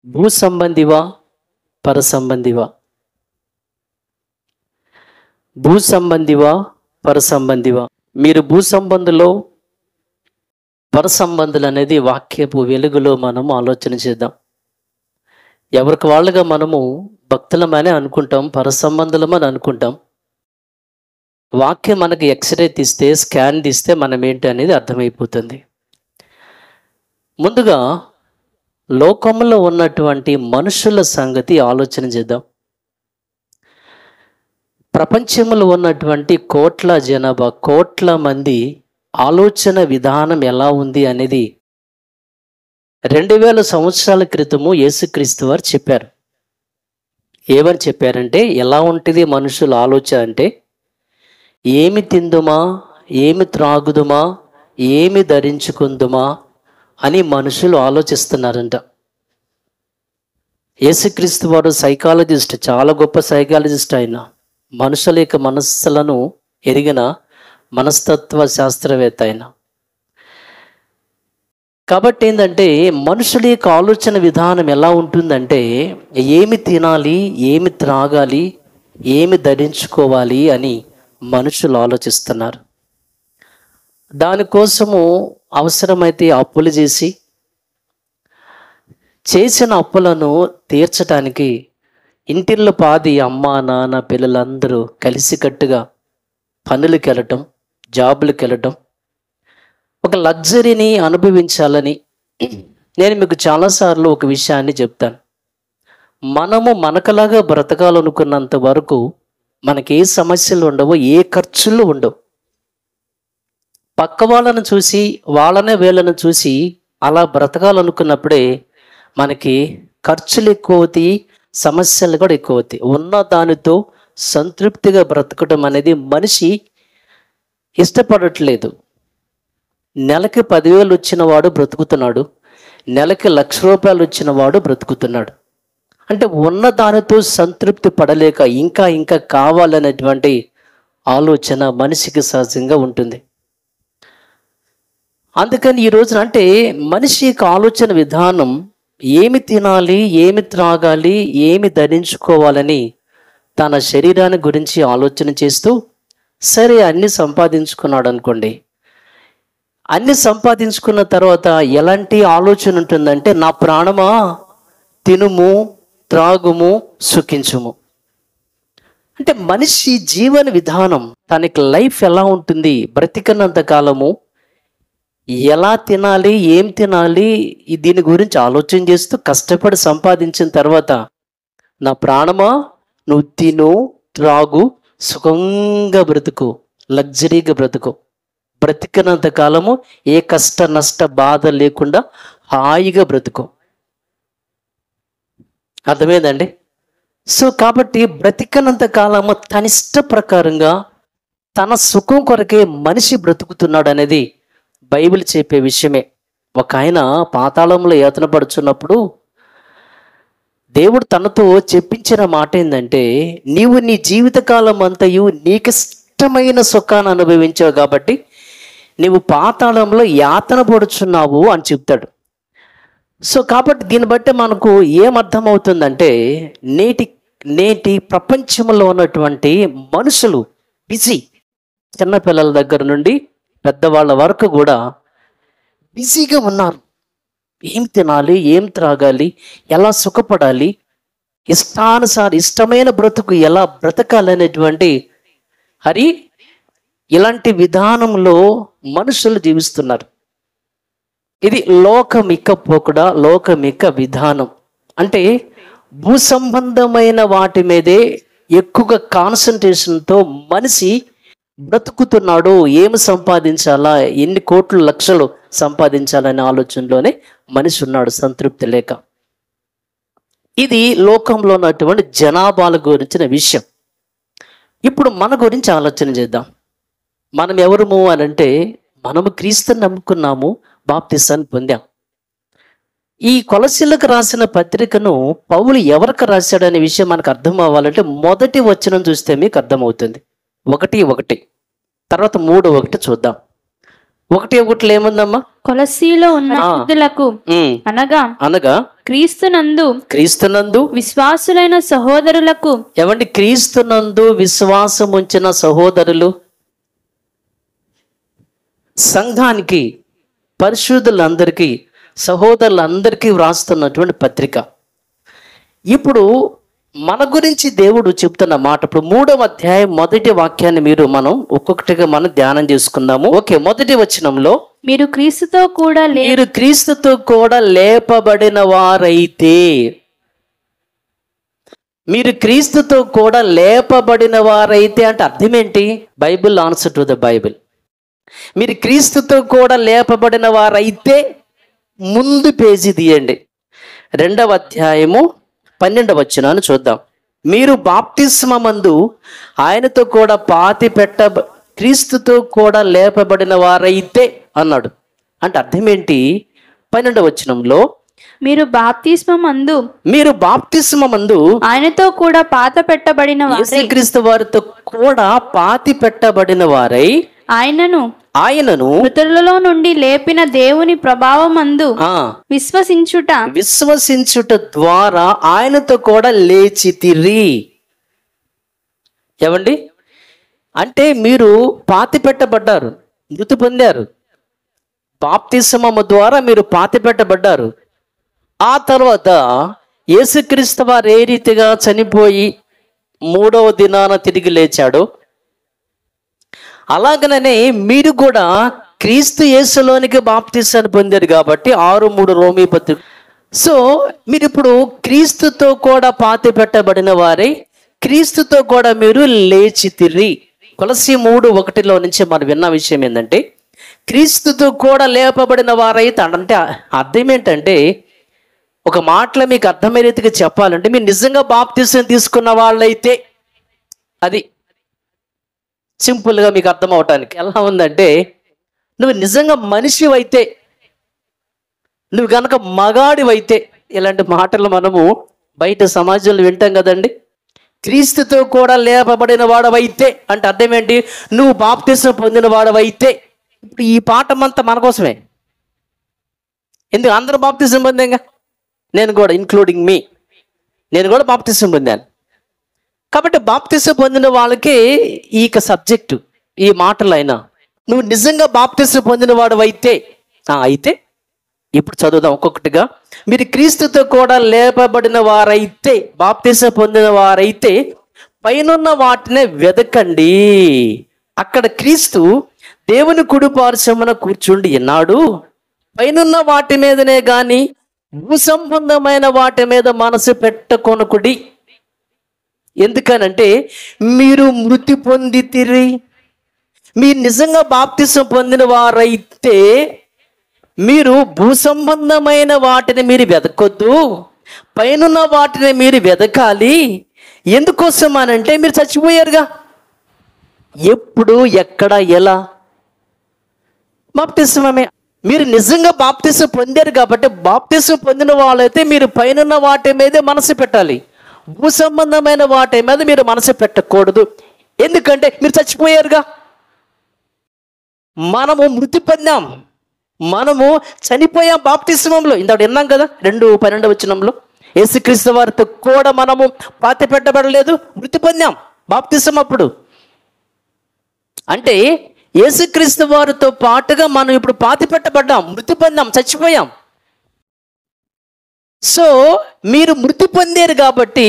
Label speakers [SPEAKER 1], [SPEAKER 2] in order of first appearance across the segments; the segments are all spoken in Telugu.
[SPEAKER 1] భూ సంబంధివా పర సంబంధివా? భూ సంబంధివా పర సంబంధివా? మీరు భూ సంబంధులో పర సంబంధులు అనేది వాక్యపు వెలుగులో మనం ఆలోచన చేద్దాం. ఎవరికి వాళ్ళుగా మనము భక్తులమని అనుకుంటాం, పర సంబంధులమని అనుకుంటాం. వాక్యం మనకి ఎక్స్రే తీస్తే, స్కాన్ తీస్తే మనం ఏంటి అనేది అర్థమైపోతుంది. ముందుగా లోకంలో ఉన్నటువంటి మనుషుల సంగతి ఆలోచన చేద్దాం. ప్రపంచంలో ఉన్నటువంటి కోట్ల జనాభా, కోట్ల మంది ఆలోచన విధానం ఎలా ఉంది అనేది 2000 సంవత్సరాల క్రితము యేసుక్రీస్తు వారు చెప్పారు. ఏమని చెప్పారంటే, ఎలా ఉంటుంది మనుషుల ఆలోచన అంటే, ఏమి తిందుమా, ఏమి త్రాగుదుమా, ఏమి ధరించుకుందుమా అని మనుషులు ఆలోచిస్తున్నారంట. యేసుక్రీస్తు వారు సైకాలజిస్ట్, చాలా గొప్ప సైకాలజిస్ట్. ఆయన మనుషుల యొక్క మనస్సులను ఎరిగిన మనస్తత్వ శాస్త్రవేత్త ఆయన. కాబట్టి ఏంటంటే, మనుషుల యొక్క ఆలోచన విధానం ఎలా ఉంటుందంటే, ఏమి తినాలి, ఏమి త్రాగాలి, ఏమి ధరించుకోవాలి అని మనుషులు ఆలోచిస్తున్నారు. దానికోసము అవసరమైతే అప్పులు చేసిన అప్పులను తీర్చడానికి ఇంటిల్లో పాది అమ్మ నాన్న పిల్లలందరూ కలిసికట్టుగా పనులకు వెళ్ళటం, జాబులకు వెళ్ళటం, ఒక లగ్జరీని అనుభవించాలని. నేను మీకు చాలాసార్లు ఒక విషయాన్ని చెప్తాను. మనము మనకలాగా బ్రతకాలనుకున్నంత వరకు మనకి ఏ సమస్యలు ఉండవు, ఏ ఖర్చులు ఉండవు. పక్క వాళ్ళను చూసి, వాళ్ళనే వీళ్ళను చూసి అలా బ్రతకాలనుకున్నప్పుడే మనకి ఖర్చులు ఎక్కువ అవుతాయి, సమస్యలు కూడా ఎక్కువ అవుతాయి. ఉన్న దానితో సంతృప్తిగా బ్రతకడం అనేది మనిషి ఇష్టపడట్లేదు. నెలకి 10,000 వచ్చిన వాడు బ్రతుకుతున్నాడు, నెలకి 1,00,000 రూపాయలు వచ్చిన వాడు బ్రతుకుతున్నాడు. అంటే ఉన్న దానితో సంతృప్తి పడలేక ఇంకా ఇంకా కావాలనేటువంటి ఆలోచన మనిషికి సహజంగా ఉంటుంది. అందుకని ఈ రోజున అంటే మనిషి యొక్క ఆలోచన విధానం ఏమి తినాలి, ఏమి త్రాగాలి, ఏమి ధరించుకోవాలని తన శరీరాన్ని గురించి ఆలోచన చేస్తూ, సరే అన్ని సంపాదించుకున్నాడు అనుకోండి. అన్ని సంపాదించుకున్న తర్వాత ఎలాంటి ఆలోచన ఉంటుందంటే, నా ప్రాణమా తినుము, త్రాగుము, సుఖించుము. అంటే మనిషి జీవన విధానం, తనకి లైఫ్ ఎలా ఉంటుంది, బ్రతికినంత కాలము ఎలా తినాలి, ఏం తినాలి, దీని గురించి ఆలోచన చేస్తూ కష్టపడి సంపాదించిన తర్వాత, నా ప్రాణమా నువ్వు తిను, త్రాగు, సుఖంగా బ్రతుకు, లగ్జరీగా బ్రతుకు, బ్రతికినంత కాలము ఏ కష్ట నష్ట బాధ లేకుండా హాయిగా బ్రతుకు. అర్థమైందండి? సో కాబట్టి బ్రతికినంత కాలము తన ఇష్ట ప్రకారంగా తన సుఖం కొరకే మనిషి బ్రతుకుతున్నాడు అనేది బైబిల్ చెప్పే విషయమే. ఒక ఆయన పాతాళంలో యాతన పడుచున్నప్పుడు దేవుడు తనతో చెప్పించిన మాట ఏంటంటే, నీవు నీ జీవితకాలం అంతయు నీకిష్టమైన సుఖాన్ని అనుభవించావు కాబట్టి నీవు పాతాళంలో యాతన పడుచున్నావు అని చెప్తాడు. సో కాబట్టి దీన్ని బట్టి మనకు ఏమర్థమవుతుందంటే, నేటి ప్రపంచంలో ఉన్నటువంటి మనుషులు బిజీ, చిన్నపిల్లల దగ్గర నుండి పెద్దవాళ్ళ వరకు కూడా బిజీగా ఉన్నారు. ఏం తినాలి, ఏం త్రాగాలి, ఎలా సుఖపడాలి, ఇష్టమైన బ్రతుకు ఎలా బ్రతకాలనేటువంటి ఇలాంటి విధానంలో మనుషులు జీవిస్తున్నారు. ఇది లోకమిక పోకడ, లోకమిక విధానం. అంటే భూ సంబంధమైన వాటి మీదే ఎక్కువగా కాన్సన్ట్రేషన్తో మనిషి బ్రతుకుతున్నాడు. ఏమి సంపాదించాలా, ఎన్ని కోట్లు లక్షలు సంపాదించాలనే ఆలోచనలోనే మనిషి ఉన్నాడు, సంతృప్తి లేక. ఇది లోకంలో ఉన్నటువంటి జనాభాల గురించిన విషయం. ఇప్పుడు మన గురించి ఆలోచన చేద్దాం. మనం ఎవరము అని అంటే, మనము క్రీస్తుని నమ్ముకున్నాము, బాప్తిసాన్ని పొందాం. ఈ కొలసీలకు రాసిన పత్రికను పౌలు ఎవరికి రాశాడనే విషయం మనకు అర్థం అవ్వాలంటే మొదటి వచనం చూస్తే మీకు అర్థమవుతుంది. 1:1, తర్వాత 3:1 చూద్దాం. 1:1 ఏముందమ్మా?
[SPEAKER 2] కొలస్సీలో ఉన్న శుద్ధులకు అనగా క్రీస్తునందు విశ్వాసులైన సహోదరులకు.
[SPEAKER 1] ఏమండి? క్రీస్తునందు విశ్వాసం ఉంచిన సహోదరులు, సంఘానికి, పరిశుద్ధులందరికీ, సహోదరులందరికీ వ్రాస్తున్నటువంటి పత్రిక. ఇప్పుడు మన గురించి దేవుడు చెప్తున్న మాట, ఇప్పుడు 3వ అధ్యాయం 1వ వాక్యాన్ని మనం ఒక్కొక్కటిగా ధ్యానం చేసుకుందాము. ఓకే, 1వ వచనంలో,
[SPEAKER 2] మీరు క్రీస్తుతో కూడా
[SPEAKER 1] లేపబడిన వారైతే. మీరు క్రీస్తుతో కూడా లేపబడిన వారైతే అంటే అర్థం ఏంటి? Bible answer to the Bible. మీరు క్రీస్తుతో కూడా లేపబడిన వారైతే, ముందు పేజీ తీయండి, 2వ అధ్యాయము 12వ వచనాన్ని చూద్దాం. మీరు బాప్తిస్మమందు ఆయనతో కూడా క్రీస్తుతో కూడా లేపబడిన వారైతే అన్నాడు. అంటే అర్థం ఏంటి? 12వ వచనంలో,
[SPEAKER 2] మీరు బాప్తిస్మమందు
[SPEAKER 1] ఆయనతో కూడా యేసుక్రీస్తు వారితో కూడా పాతి పెట్టబడిన వారై ఆయనను
[SPEAKER 2] మృతులలో నుండి లేపిన దేవుని ప్రభావమందు విశ్వసించుట
[SPEAKER 1] ద్వారా ఆయనతో కూడా లేచితిరి. ఏమండి? అంటే మీరు పాతి పెట్టబడ్డారు, మృతి పొందారు. బాప్తిస్మము ద్వారా మీరు పాతి పెట్టబడ్డారు. ఆ తర్వాత యేసుక్రీస్తు వారు ఏ రీతిగా చనిపోయి 3వ దినాన తిరిగి లేచాడో, అలాగనే మీరు కూడా క్రీస్తు యేసులోనికి బాప్తిసాన్ని పొందారు కాబట్టి 6:3 రోమీ పత్రిక. సో మీరు ఇప్పుడు క్రీస్తుతో కూడా పాతి పెట్టబడిన వారై క్రీస్తుతో కూడా మీరు లేచితిరి. కొలస్సీ 3:1 నుంచి మనం విన్న విషయం ఏంటంటే, క్రీస్తుతో కూడా లేపబడిన వారైతే అంటే అర్థం ఏంటంటే, ఒక మాటలో మీకు అర్థమయ్యే రీతిగా చెప్పాలంటే, మీరు నిజంగా బాప్తిసం తీసుకున్న వాళ్ళైతే, అది సింపుల్గా మీకు అర్థం అవటానికి ఎలా ఉందంటే, నువ్వు నిజంగా మనిషివైతే, నువ్వు కనుక మగాడివైతే, ఇలాంటి మాటలు మనము బయట సమాజంలో వింటాం కదండి. క్రీస్తుతో కూడా లేపబడిన వాడవైతే అంటే అర్థం ఏంటి? నువ్వు బాప్తిసం పొందిన వాడవైతే. ఇప్పుడు ఈ పాఠం అంతా మన కోసమే. ఎందుకు? అందరూ బాప్తిసం పొందాంగా, నేను కూడా, ఇంక్లూడింగ్ మీ, నేను కూడా బాప్తిసం పొందాను. కాబట్టి బాప్తిసం పొందిన వాళ్ళకి ఈ సబ్జెక్టు, ఈ మాటలైనా, నువ్వు నిజంగా బాప్తిసం పొందిన వాడవైతే అయితే ఇప్పుడు చదువుదాం ఒక్కొక్కటిగా. మీరు క్రీస్తుతో కూడా లేపబడిన వారైతే, బాప్తిసం పొందిన వారైతే పైనున్న వాటినే వెదకండి. అక్కడ క్రీస్తు దేవుని కుడి పార్శ్వమున కూర్చుండి ఉన్నాడు. పైనున్న వాటి మీదనే గాని భూ సంబంధమైన వాటి మీద మనసు పెట్టకొనకుడి. ఎందుకనంటే మీరు మృతి పొందితిరి. మీరు నిజంగా బాప్తిసం పొందిన వారైతే మీరు భూ సంబంధమైన వాటిని మీరు వెతకొద్దు, పైనున్న వాటిని మీరు వెతకాలి. ఎందుకోసం అనంటే మీరు చచ్చిపోయారుగా. ఎప్పుడు, ఎక్కడ, ఎలా? బాప్తిసమే. మీరు నిజంగా బాప్తిసం పొందారు కాబట్టి, బాప్తిసం పొందిన వాళ్ళైతే మీరు పైనున్న వాటి మీదే మనసు పెట్టాలి, భూ సంబంధమైన వాటి మీద మీరు మనసు పెట్టకూడదు. ఎందుకంటే మీరు చచ్చిపోయారుగా. మనము మృతి పొందాం, మనము చనిపోయాం బాప్తిస్మంలో. ఇందాక విన్నాం కదా 2:12 వచనంలో, యేసుక్రీస్తు వారితో కూడా మనము పాతి పెట్టబడలేదు, మృతి పొందాం బాప్తిసం అప్పుడు. అంటే యేసుక్రీస్తు వారితో పాటుగా మనం ఇప్పుడు పాతి పెట్టబడ్డాం, మృతి పొందాం, చచ్చిపోయాం. సో మీరు మృతి పొందారు కాబట్టి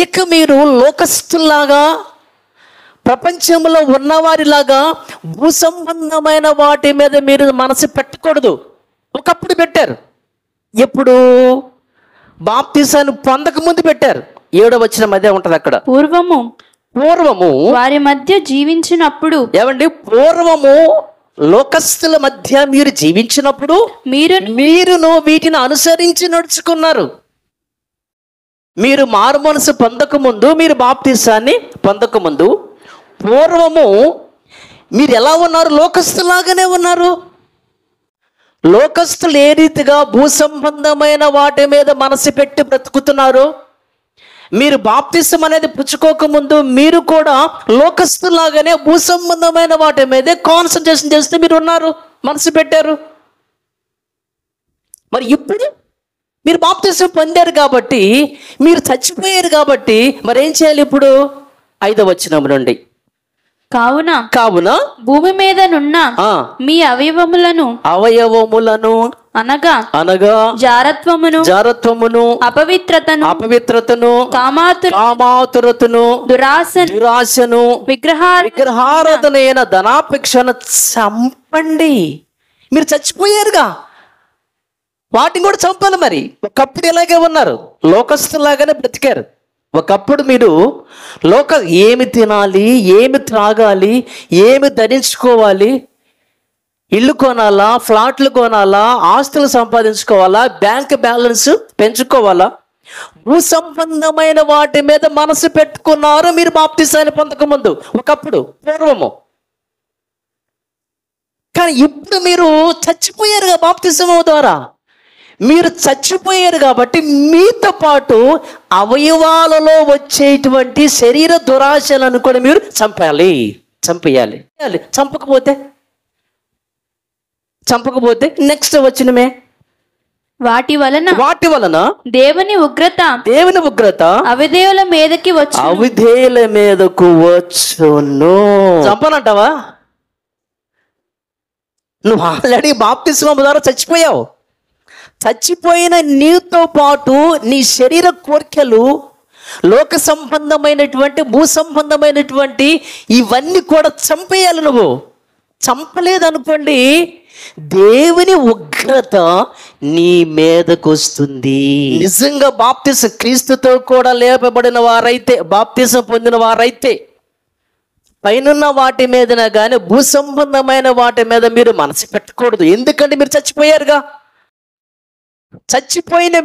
[SPEAKER 1] ఇక మీరు లోకస్తుల్లాగా, ప్రపంచంలో ఉన్నవారిలాగా భూ సంబంధమైన వాటి మీద మీరు మనసు పెట్టకూడదు. ఒకప్పుడు పెట్టారు. ఎప్పుడు? బాప్తిసాన్ని పొందక ముందు పెట్టారు. 7వ వచనం అదే ఉంటది అక్కడ.
[SPEAKER 2] పూర్వము వారి మధ్య జీవించినప్పుడు.
[SPEAKER 1] ఏమండి? పూర్వము లోకస్తుల మధ్య మీరు జీవించినప్పుడు మీరును వీటిని అనుసరించి నడుచుకున్నారు. మీరు మారు మనసు పొందక ముందు, మీరు బాప్తిసాన్ని పొందక ముందు పూర్వము మీరు ఎలా ఉన్నారు? లోకస్తులాగానే ఉన్నారు. లోకస్తులు ఏ రీతిగా భూ సంబంధమైన వాటి మీద మనసు పెట్టి బ్రతుకుతున్నారు, మీరు బాప్తిసం అనేది పుచ్చుకోకముందు మీరు కూడా లోకస్తులాగానే భూ సంబంధమైన వాటి మీదే కాన్సన్ట్రేషన్ చేస్తే మీరు ఉన్నారు. మనసు పెట్టారు. మరి ఇప్పుడు మీరు బాప్తిసం పొందారు కాబట్టి, మీరు చచ్చిపోయారు కాబట్టి, మరి ఏం చేయాలి ఇప్పుడు? 5వ వచనం నుండి,
[SPEAKER 2] కావున భూమి మీద నున్న మీ అవయవములను అనగా జారత్వమును అపవిత్రతను కామాతురతను దురాశను విగ్రహారాధనైన ధనాపేక్షను చంపండి. మీరు చచ్చిపోయారుగా, వాటిని కూడా చంపాలి. మరి ఒకప్పుడు ఇలాగే ఉన్నారు, లోకస్తులాగానే బ్రతికారు. ఒకప్పుడు మీరు ఏమి తినాలి, ఏమి త్రాగాలి, ఏమి ధరించుకోవాలి, ఇల్లు కొనాలా, ఫ్లాట్లు కొనాలా, ఆస్తులు సంపాదించుకోవాలా, బ్యాంక్ బ్యాలెన్స్ పెంచుకోవాలా, భూ సంబంధమైన వాటి మీద మనసు పెట్టుకున్నారు మీరు బాప్తిసాన్ని పొందకముందు, ఒకప్పుడు పూర్వము. కానీ ఇప్పుడు మీరు చచ్చిపోయారుగా బాప్తిసము ద్వారా. మీరు చచ్చిపోయారు కాబట్టి మీతో పాటు అవయవాలలో వచ్చేటువంటి శరీర దురాశలను కూడా మీరు చంపేయాలి. చంపకపోతే నెక్స్ట్ వచ్చినమే వాటి వలన దేవుని ఉగ్రత అవిధేయుల మీదకు వచ్చును. చంపనంటావా? నువ్వు ఆల్రెడీ బాప్తిస్మం ద్వారా చచ్చిపోయావు. చచ్చిపోయిన నీతో పాటు నీ శరీర కోరికలు, లోక సంబంధమైనటువంటి, భూ సంబంధమైనటువంటి ఇవన్నీ కూడా చంపేయాలి. నువ్వు చంపలేదనుకోండి, దేవుని ఉగ్రత నీ మీదకు వస్తుంది. నిజంగా బాప్తిసం క్రీస్తుతో కూడా లేపబడిన వారైతే, బాప్తిసం పొందిన వారైతే, పైనున్న వాటి మీదన కానీ భూ సంబంధమైన వాటి మీద మీరు మనసు పెట్టకూడదు. ఎందుకంటే మీరు చచ్చిపోయారుగా. చచ్చిపోయిన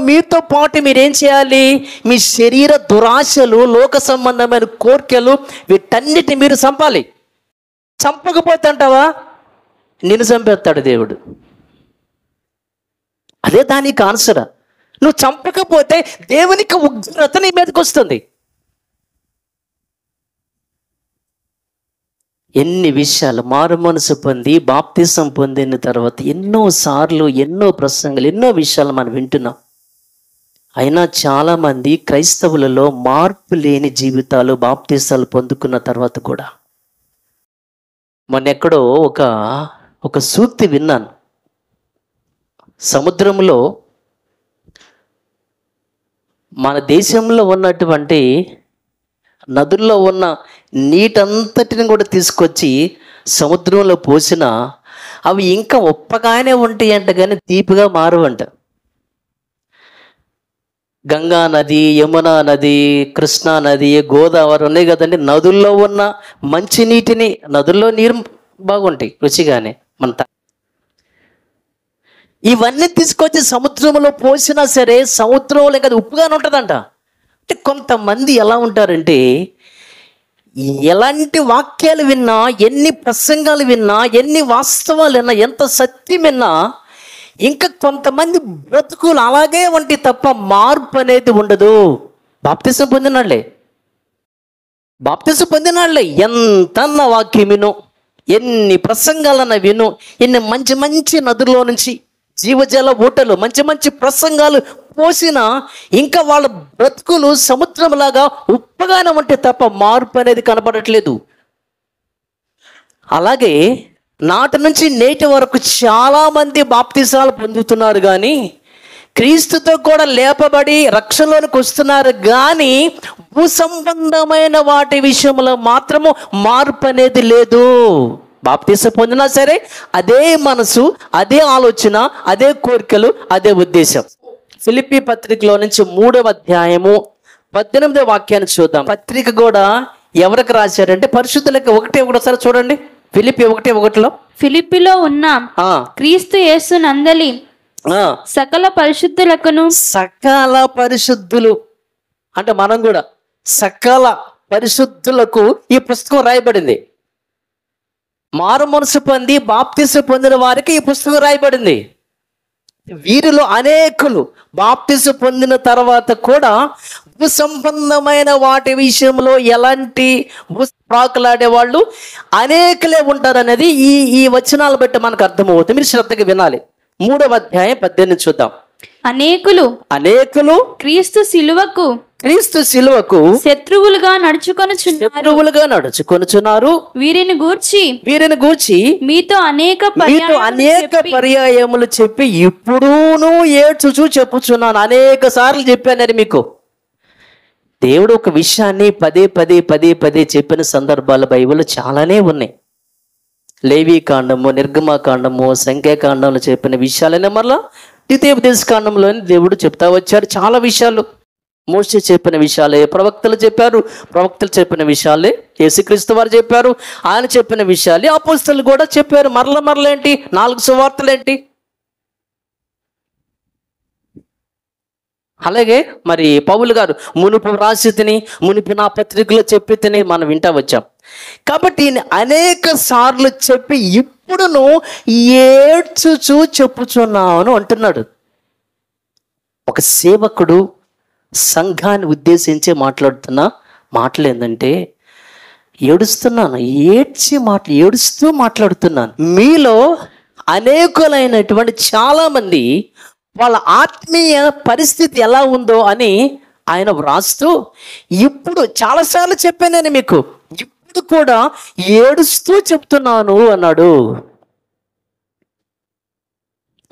[SPEAKER 2] మీతో పాటు మీరేం చేయాలి? మీ శరీర దురాశలు, లోక సంబంధమైన కోరికలు, వీటన్నిటిని మీరు చంపాలి. చంపకపోతే అంటావా, నిన్ను చంపేస్తాడు దేవుడు. అదే దానికి ఆన్సర్. నువ్వు చంపకపోతే దేవునికి ఉగ్రత నీ మీదకి వస్తుంది. ఎన్ని విషయాలు మారు మనసు పొంది బాప్తిసం పొందిన తర్వాత ఎన్నో సార్లు, ఎన్నో ప్రసంగాలు, ఎన్నో విషయాలు మనం వింటున్నాం. అయినా చాలామంది క్రైస్తవులలో మార్పు లేని జీవితాలు బాప్తిసాలు పొందుకున్న తర్వాత కూడా. మొన్నెక్కడో ఒక సూక్తి విన్నాను. సముద్రంలో మన దేశంలో ఉన్నటువంటి నదుల్లో ఉన్న నీటంతటిని కూడా తీసుకొచ్చి సముద్రంలో పోసినా అవి ఇంకా ఉప్పగానే ఉంటాయి అంట, కానీ తీపిగా మారువంట. గంగా నది, యమునా నది, కృష్ణా నది, గోదావరి ఉన్నాయి కదండి. నదుల్లో ఉన్న మంచి నీటిని, నదుల్లో నీరు బాగుంటాయి రుచిగానే మన. ఇవన్నీ తీసుకొచ్చి సముద్రంలో పోసినా సరే సముద్రంలో ఇంకా ఉప్పుగానే ఉంటుందంట. అంటే కొంతమంది ఎలా ఉంటారంటే, ఎలాంటి వాక్యాలు విన్నా, ఎన్ని ప్రసంగాలు విన్నా, ఎన్ని వాస్తవాలు విన్నా, ఎంత సత్యం విన్నా, ఇంకా కొంతమంది బ్రతుకులు అలాగే వంటి తప్ప మార్పు అనేది ఉండదు. బాప్తిసం పొందినాళ్లే ఎంతన్న వాక్యం విను, ఎన్ని ప్రసంగాలన్నా విను, ఎన్ని మంచి మంచి నదుల్లో నుంచి జీవజల ఊటలు, మంచి మంచి ప్రసంగాలు పోసినా ఇంకా వాళ్ళ బ్రతుకులు సముద్రంలాగా ఉప్పగానే ఉంటే తప్ప మార్పు అనేది కనపడట్లేదు. అలాగే నాటి నుంచి నేటి వరకు చాలామంది బాప్తిసాలు పొందుతున్నారు, కానీ క్రీస్తుతో కూడా లేపబడి రక్షణలోనికి వస్తున్నారు, కానీ భూ సంబంధమైన వాటి విషయంలో మాత్రము మార్పు అనేది లేదు. బాప్తిసం పొందినా సరే అదే మనసు, అదే ఆలోచన, అదే కోరికలు, అదే ఉద్దేశం. ఫిలిప్పీ పత్రికలో నుంచి 3వ అధ్యాయము 18వ వాక్యాన్ని చూద్దాం. పత్రిక కూడా ఎవరికి రాశారంటే పరిశుద్ధులకి. 1:1 చూడండి. ఫిలిప్పీ 1:1 ఫిలిప్పిలో ఉన్న క్రీస్తు యేసు నందలి సకల పరిశుద్ధులు
[SPEAKER 1] అంటే మనం కూడా సకల పరిశుద్ధులకు ఈ పుస్తకం రాయబడింది. మారు మనసు పొంది బాప్తిసం పొందిన వారికి ఈ పుస్తకం రాయబడింది.
[SPEAKER 2] వీరిలో అనేకులు బాప్తిసం పొందిన తర్వాత కూడా భూ సంబంధమైన వాటి విషయంలో ఎలాంటి ప్రాకులాడే వాళ్ళు అనేకులే ఉంటారనేది ఈ వచనాలు బట్టి మనకు అర్థమవుతుంది. మీరు శ్రద్ధగా వినాలి. 3వ అధ్యాయం 18 చూద్దాం.
[SPEAKER 3] అనేకులు
[SPEAKER 2] అనేకులు
[SPEAKER 3] క్రీస్తు శిలువకు శత్రువులుగా
[SPEAKER 2] నడుచుకొనుచున్నారు.
[SPEAKER 3] వీరిని గూర్చి మీతో అనేక
[SPEAKER 2] పర్యాయములు చెప్పి ఇప్పుడూను ఏడ్చుచూ చెప్పుచున్నాను. అనేక సార్లు చెప్పానని మీకు. దేవుడు ఒక విషయాన్ని పదే పదే చెప్పిన సందర్భాలు బైబిల్లో చాలానే ఉన్నాయి. లేవీ కాండము, నిర్గమకాండము, సంఖ్యాకాండంలో చెప్పిన విషయాలనే మరలా ద్వితీయోపదేశ కాండంలోని దేవుడు చెప్తా వచ్చాడు. చాలా విషయాలు మోషే చెప్పిన విషయాలే ప్రవక్తలు చెప్పారు, ప్రవక్తలు చెప్పిన విషయాలే యేసుక్రీస్తు వారు చెప్పారు, ఆయన చెప్పిన విషయాలే అపోస్తలులు కూడా చెప్పారు. మరలేంటి 4 సువార్తలేంటి. అలాగే మరి పౌలు గారు మునుపు రాసితిని, మునుపు నా పత్రికలో చెప్పితిని మనం వింటా వచ్చాం. కాబట్టి అనేక సార్లు చెప్పి ఇప్పుడును ఏడ్చుచూ చెప్పుచున్నాను అంటున్నాడు. ఒక సేవకుడు సంఘాన్ని ఉద్దేశించి మాట్లాడుతున్న మాటలు ఏంటంటే, ఏడుస్తున్నాను, ఏడుస్తూ మాట్లాడుతున్నాను. మీలో అనేకులైనటువంటి చాలామంది వాళ్ళ ఆత్మీయ పరిస్థితి ఎలా ఉందో అని ఆయన వ్రాస్తూ, ఇప్పుడు చాలాసార్లు చెప్పానని మీకు, ఇప్పుడు కూడా ఏడుస్తూ చెప్తున్నాను అన్నాడు.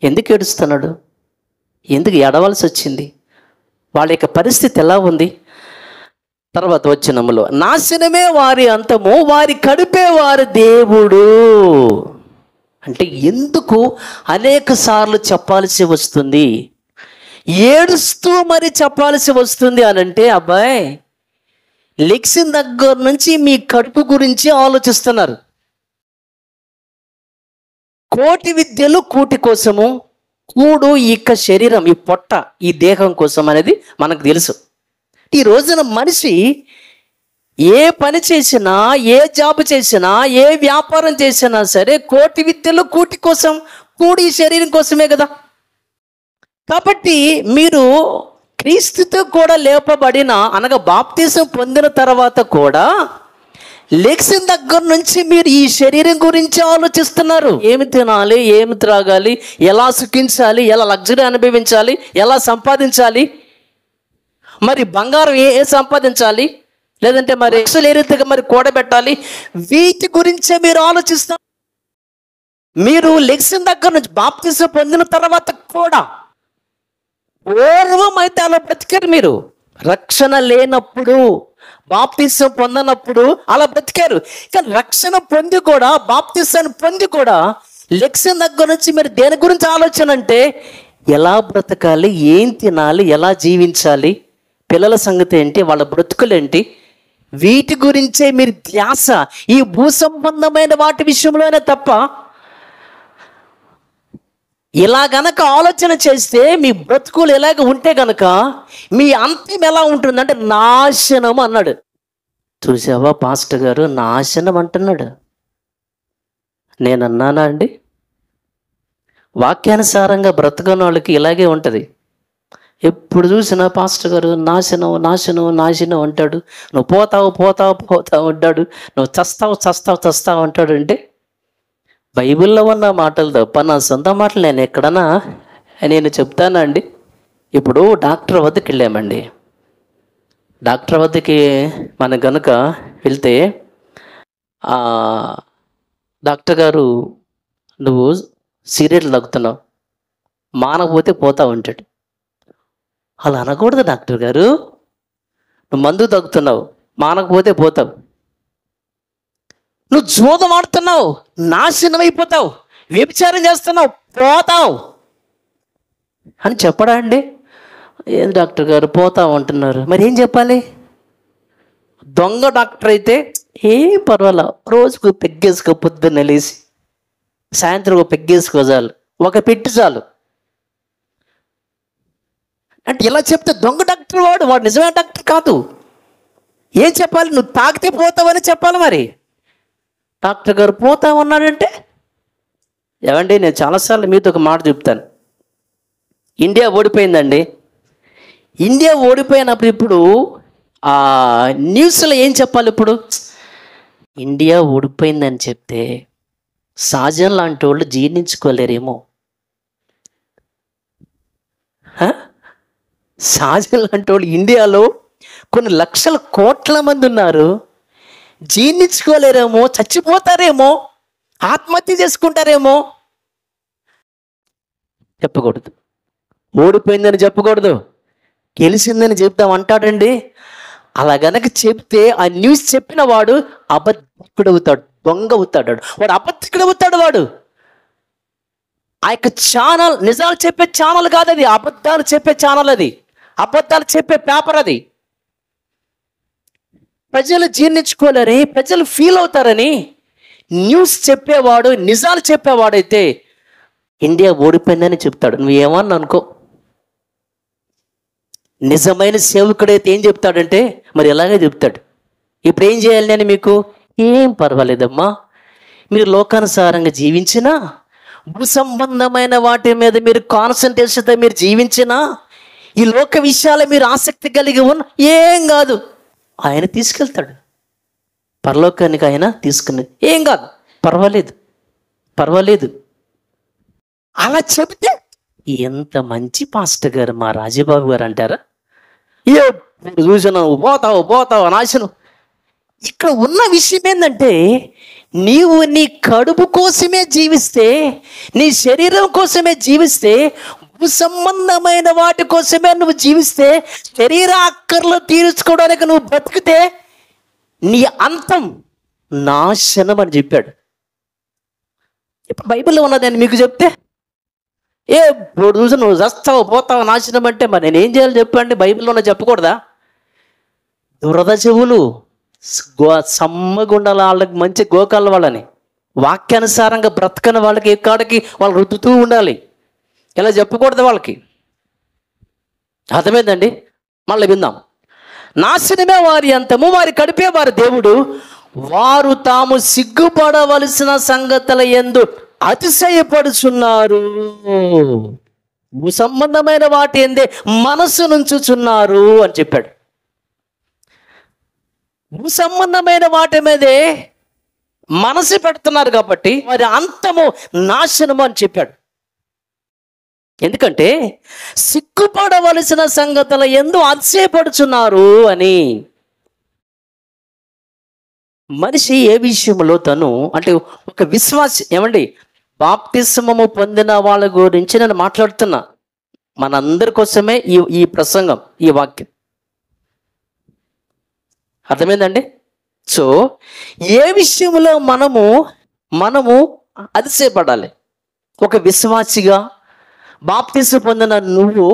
[SPEAKER 2] ఎందుకు ఏడుస్తున్నాడు? ఎందుకు ఏడవలసి వచ్చింది? వాళ్ళ యొక్క పరిస్థితి ఎలా ఉంది? తర్వాత వచనములో, నాశనమే వారి అంతము, వారి కడుపే వారి దేవుడు. అంటే ఎందుకు అనేక సార్లు చెప్పాల్సి వస్తుంది, ఏడుస్తూ మరి చెప్పాల్సి వస్తుంది అని అంటే, అబ్బాయి లెక్సిన దగ్గర నుంచి మీ కడుపు గురించి ఆలోచిస్తున్నారు. కోటి విద్యలు కూటి కోసము, కూడు ఈ శరీరం, ఈ పొట్ట, ఈ దేహం కోసం అనేది మనకు తెలుసు. ఈ రోజున మనిషి ఏ పని చేసినా, ఏ జాబ్ చేసినా, ఏ వ్యాపారం చేసినా సరే కోటి విద్యలు కూటి కోసం, కూడి ఈ శరీరం కోసమే కదా. కాబట్టి మీరు క్రీస్తుతో కూడా లేపబడిన అనగా బాప్తిసం పొందిన తర్వాత కూడా లెక్సిన దగ్గర నుంచి మీరు ఈ శరీరం గురించి ఆలోచిస్తున్నారు. ఏమి తినాలి, ఏమి త్రాగాలి, ఎలా సుఖించాలి, ఎలా లగ్జరీ అనుభవించాలి, ఎలా సంపాదించాలి, మరి బంగారం ఏ సంపాదించాలి, లేదంటే మరి ఏ రీతిగా మరి కూడబెట్టాలి, వీటి గురించే మీరు ఆలోచిస్తారు. మీరు లెక్సిన దగ్గర నుంచి బాప్తిసం పొందిన తర్వాత కూడా పూర్వం అయితే అలా బ్రతికారు. మీరు రక్షణ లేనప్పుడు, బాప్తిసం పొందనప్పుడు అలా బ్రతికారు. కానీ రక్షణ పొంది కూడా, బాప్తిసాన్ని పొంది కూడా లెక్సిన దగ్గర నుంచి మీరు దేని గురించి ఆలోచన అంటే, ఎలా బ్రతకాలి, ఏం తినాలి, ఎలా జీవించాలి, పిల్లల సంగతి ఏంటి, వాళ్ళ బ్రతుకులేంటి, వీటి గురించే మీరు ధ్యాస. ఈ భూ సంబంధమైన వాటి విషయంలోనే తప్ప ఇలా గనక ఆలోచన చేస్తే, మీ బ్రతుకులు ఎలాగ ఉంటే గనక మీ అంత్యం ఎలా ఉంటుందంటే నాశనం అన్నాడు. చూసావా పాస్టర్ గారు నాశనం అంటున్నాడు. నేనన్నానా అండి? వాక్యానుసారంగా బ్రతకని వాళ్ళకి ఇలాగే ఉంటుంది. ఎప్పుడు చూసినా పాస్టర్ గారు నాశనం నాశనం నాశనం అంటాడు, నువ్వు పోతావు అంటాడు, నువ్వు చస్తావు అంటాడు. అంటే బైబిల్లో ఉన్న మాటలు తప్ప నా సొంత మాటలు నేను ఎక్కడన్నా నేను చెప్తానా అండి? ఇప్పుడు డాక్టర్ వద్దకు వెళ్ళామండి. డాక్టర్ వద్దకి మనం కనుక వెళ్తే డాక్టర్ గారు నువ్వు సిగరెట్లు తాగుతున్నావు, మానకపోతే పోతావు అంటాడు. అలా అనకూడదు డాక్టర్ గారు. నువ్వు మందు తాగుతున్నావు, మానకపోతే పోతావు. నువ్వు జూదం ఆడుతున్నావు, నాశనం అయిపోతావు. వ్యభిచారం చేస్తున్నావు, పోతావు అని చెప్పడా అండి? ఏం డాక్టర్ గారు పోతావు అంటున్నారు, మరి ఏం చెప్పాలి? దొంగ డాక్టర్ అయితే ఏం పర్వాలా, రోజుకు పెగ్గేసుకో, పొద్దున్న లేసి సాయంత్రం ఒక పెగ్గేసుకో చాలు, ఒక పెట్టి చాలు అంటే ఇలా చెప్తే దొంగ డాక్టర్ వాడు నిజమైన డాక్టర్ కాదు. ఏం చెప్పాలి? నువ్వు తాగితే పోతావని చెప్పాలి. మరి డాక్టర్ గారు పోతామన్నాడంటే, ఏమండి నేను చాలాసార్లు మీతో ఒక మాట చెప్తాను.
[SPEAKER 1] ఇండియా ఓడిపోయిందండి. ఇండియా ఓడిపోయినప్పుడు ఇప్పుడు ఆ న్యూస్లో ఏం చెప్పాలి? ఇప్పుడు ఇండియా ఓడిపోయిందని చెప్తే షాజహాన్ లాంటి వాళ్ళు జీర్ణించుకోలేరేమో. షాజహాన్ లాంటి వాళ్ళు ఇండియాలో కొన్ని లక్షల కోట్ల మంది ఉన్నారు, జీర్ణించుకోలేరేమో, చచ్చిపోతారేమో, ఆత్మహత్య చేసుకుంటారేమో. చెప్పకూడదు. ఓడిపోయిందని చెప్పకూడదు, గెలిచిందని చెప్తాం అంటాడండి. అలా గనక చెప్తే ఆ న్యూస్ చెప్పిన వాడు అబద్ధికుడు అవుతాడు, దొంగ అవుతాడు, వాడు అబద్ధికుడు అవుతాడు. వాడు ఆ యొక్క ఛానల్ నిజాలు చెప్పే ఛానల్ కాదు అది, అబద్ధాలు చెప్పే ఛానల్ అది, అబద్ధాలు చెప్పే పేపర్ అది. ప్రజలు జీర్ణించుకోలేరని, ప్రజలు ఫీల్ అవుతారని న్యూస్ చెప్పేవాడు, నిజాలు చెప్పేవాడైతే ఇండియా ఓడిపోయిందని చెప్తాడు. నువ్వు ఏమన్నా అనుకో. నిజమైన సేవకుడైతే ఏం చెప్తాడంటే మరి ఎలాగే చెప్తాడు. ఇప్పుడు ఏం చేయాలి? నేను మీకు ఏం పర్వాలేదమ్మా, మీరు లోకానుసారంగా జీవించినా, భూ సంబంధమైన వాటి మీద మీరు కాన్సన్ట్రేషన్తో మీరు జీవించినా, ఈ లోక విషయాల మీరు ఆసక్తి కలిగి ఉన్న ఏం కాదు, ఆయన తీసుకెళ్తాడు పరలోకానికి. ఆయన తీసుకుని ఏం కాదు, పర్వాలేదు పర్వాలేదు అలా చెబితే ఎంత మంచి పాస్టర్ గారు మా రాజబాబు గారు అంటారా? ఎప్పుడు చూసినా పోతావు పోతావు నాశనం. ఇక్కడ ఉన్న విషయం ఏంటంటే, నీవు నీ కడుపు కోసమే జీవిస్తే, నీ శరీరం కోసమే జీవిస్తే, భూ సంబంధమైన వాటి కోసమే నువ్వు జీవిస్తే, శరీర అక్కర్లు తీర్చుకోవడానికి నువ్వు బ్రతికితే నీ అంతం నాశనం అని చెప్పాడు. ఇప్పుడు బైబిల్లో ఉన్నదని మీకు చెప్తే ఇప్పుడు చూసి నువ్వు చస్తావు పోతావు నాశనం అంటే మరి నేనేం చేయాలి చెప్పండి? బైబిల్లో ఉన్న చెప్పకూడదా? దురద చెవులు సమ్మగుండాల వాళ్ళకి, మంచి గోకాల వాళ్ళని, వాక్యానుసారంగా బ్రతకని వాళ్ళకి ఎక్కడికి వాళ్ళు రుద్దుతూ ఉండాలి. ఇలా చెప్పకూడదు వాళ్ళకి. అర్థమైందండి? మళ్ళీ విందాం. నాశనమే వారి అంతము, వారి కడిపే వారి దేవుడు, వారు తాము సిగ్గుపడవలసిన సంగతుల యందు అతిశయపడుచున్నారు, భూ సంబంధమైన వాటి ఎందే మనసు నుంచుచున్నారు అని చెప్పాడు. భూ సంబంధమైన వాటి మీదే మనసు పెడుతున్నారు కాబట్టి వారి అంతము నాశనము అని చెప్పాడు. ఎందుకంటే సిగ్గుపడవలసిన సంగతుల యందు అతిశయపడుచున్నారు అని. మనిషి ఏ విషయంలో తను అంటే ఒక విశ్వాసి, ఏమండి బాప్తిస్మము పొందిన వాళ్ళ గురించి నేను మాట్లాడుతున్నా. మనందరి కోసమే ఈ ప్రసంగం, ఈ వాక్యం. అర్థమైందండి? సో ఏ విషయంలో మనము అతిశయపడాలి? ఒక విశ్వాసిగా బాప్తిస్మం పొందిన నువ్వు,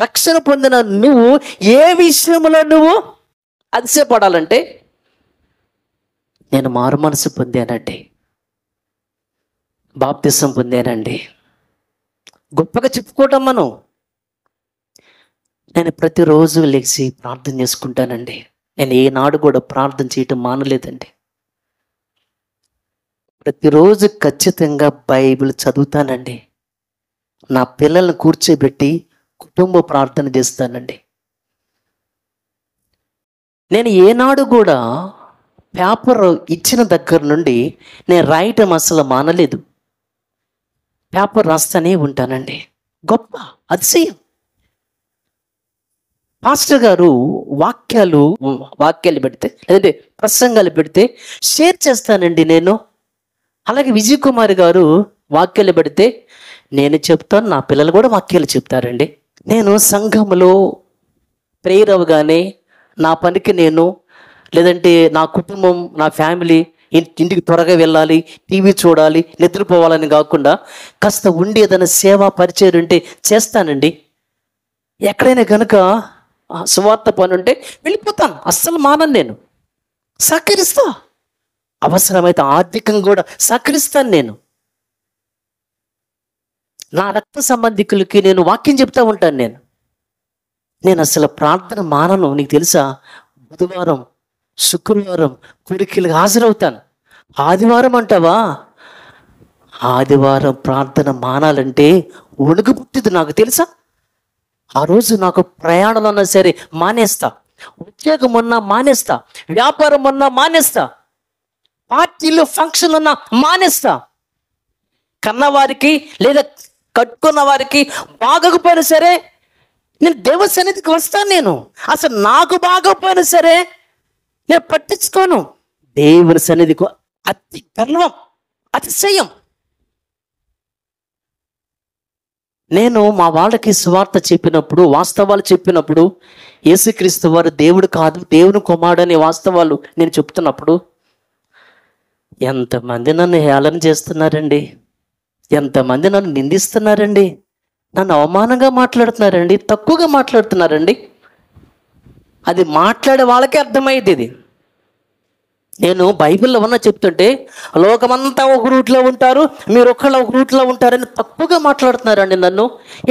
[SPEAKER 1] రక్షణ పొందిన నువ్వు ఏ విషయంలో నువ్వు అతిశయపడాలంటే, నేను మారు మనసు పొందానండి, బాప్తిస్మం పొందానండి, గొప్పగా చెప్పుకోవటం. నేను ప్రతిరోజు లేచి ప్రార్థన చేసుకుంటానండి, నేను ఏనాడు కూడా ప్రార్థన చేయటం మానలేదండి, ప్రతిరోజు ఖచ్చితంగా బైబిల్ చదువుతానండి, నా పిల్లల్ని కూర్చోబెట్టి కుటుంబ ప్రార్థన చేస్తానండి. నేను ఏనాడు కూడా పేపర్ ఇచ్చిన దగ్గర నుండి నేను రాయటం అసలు మానలేదు, పేపర్ రాస్తానే ఉంటానండి. గొప్ప అతిశయం. పాస్టర్ గారు వాక్యాలు పెడితే, లేదంటే ప్రసంగాలు పెడితే షేర్ చేస్తానండి నేను. అలాగే విజయ్ కుమార్ గారు వాక్యాలు పెడితే నేను చెప్తాను, నా పిల్లలు కూడా వాక్యాలు చెప్తారండి. నేను సంఘంలో ప్రేయర్ అవగానే నా పనికి నేను, లేదంటే నా కుటుంబం, నా ఫ్యామిలీ ఇంటికి త్వరగా వెళ్ళాలి, టీవీ చూడాలి, నిద్రపోవాలని కాకుండా కాస్త ఉండి ఏదైనా సేవా పరిచయం ఉంటే చేస్తానండి. ఎక్కడైనా కనుక సువార్త పని ఉంటే వెళ్ళిపోతాను, అస్సలు మానను. నేను సహకరిస్తా, అవసరమైతే ఆర్థికంగా కూడా సహకరిస్తాను. నా రక్త సంబంధికులకి నేను వాక్యం చెప్తా ఉంటాను. నేను అసలు ప్రార్థన మానను. నీకు తెలుసా, బుధవారం శుక్రవారం కోరికలకు హాజరవుతాను. ఆదివారం అంటావా, ఆదివారం ప్రార్థన మానాలంటే వణుకు పుట్టింది నాకు తెలుసా.
[SPEAKER 2] ఆ రోజు నాకు ప్రయాణం ఉన్నా సరే మానేస్తా, ఉద్యోగం ఉన్నా మానేస్తా, వ్యాపారం ఉన్నా మానేస్తా, పార్టీలు ఫంక్షన్ ఉన్నా మానేస్తా. కన్నవారికి లేదా కట్టుకున్న వారికి బాగోకపోయినా సరే నేను దేవ సన్నిధికి వస్తాను. నేను అసలు నాకు బాగోపోయినా సరే నేను పట్టించుకోను. దేవుని సన్నిధికి అతి గర్వం, అతిశయం. నేను మా వాళ్ళకి సువార్త చెప్పినప్పుడు, వాస్తవాలు చెప్పినప్పుడు, యేసుక్రీస్తు వారు దేవుడు కాదు, దేవుని కుమారుడు అనే వాస్తవాలు నేను చెప్తున్నప్పుడు ఎంతమంది నన్ను హేళన చేస్తున్నారండి, ఎంతమంది నన్ను నిందిస్తున్నారండి, నన్ను అవమానంగా మాట్లాడుతున్నారండి, తక్కువగా మాట్లాడుతున్నారండి. అది మాట్లాడే వాళ్ళకే అర్థమయ్యేది. ఇది నేను బైబిల్లో ఉన్న చెప్తుంటే లోకమంతా ఒక రూట్లో ఉంటారు, మీరు ఒక్కళ్ళ ఒక రూట్లో ఉంటారని తప్పుగా మాట్లాడుతున్నారండి. నన్ను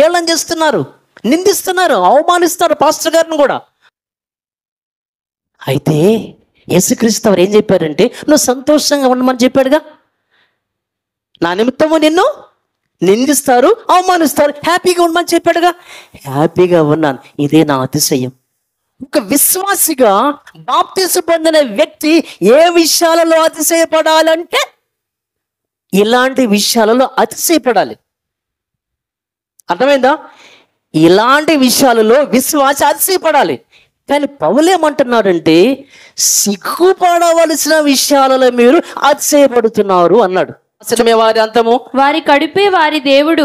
[SPEAKER 2] ఏళ్ళని చేస్తున్నారు, నిందిస్తున్నారు, అవమానిస్తారు పాస్టర్ గారిని కూడా. అయితే యేసుక్రీస్తు వారు ఏం చెప్పారంటే నువ్వు సంతోషంగా ఉండమని చెప్పాడుగా. నా నిమిత్తము నిన్ను నిందిస్తారు, అవమానిస్తారు, హ్యాపీగా ఉండమని చెప్పాడుగా. హ్యాపీగా ఉన్నాను. ఇదే నా అతిశయం. ఒక విశ్వాసిగా బాప్తిసం పొందిన వ్యక్తి ఏ విషయాలలో అతిశయపడాలంటే ఇలాంటి విషయాలలో అతిశయపడాలి. అర్థమైందా? ఇలాంటి విషయాలలో విశ్వాసి అతిశయపడాలి. కానీ పౌలు ఏమంటున్నాడంటే సిగ్గుపడవలసిన విషయాలలో మీరు అతిశయపడుతున్నారు అన్నాడు. అసలు వారి అంతము
[SPEAKER 3] వారి కడుపే వారి దేవుడు,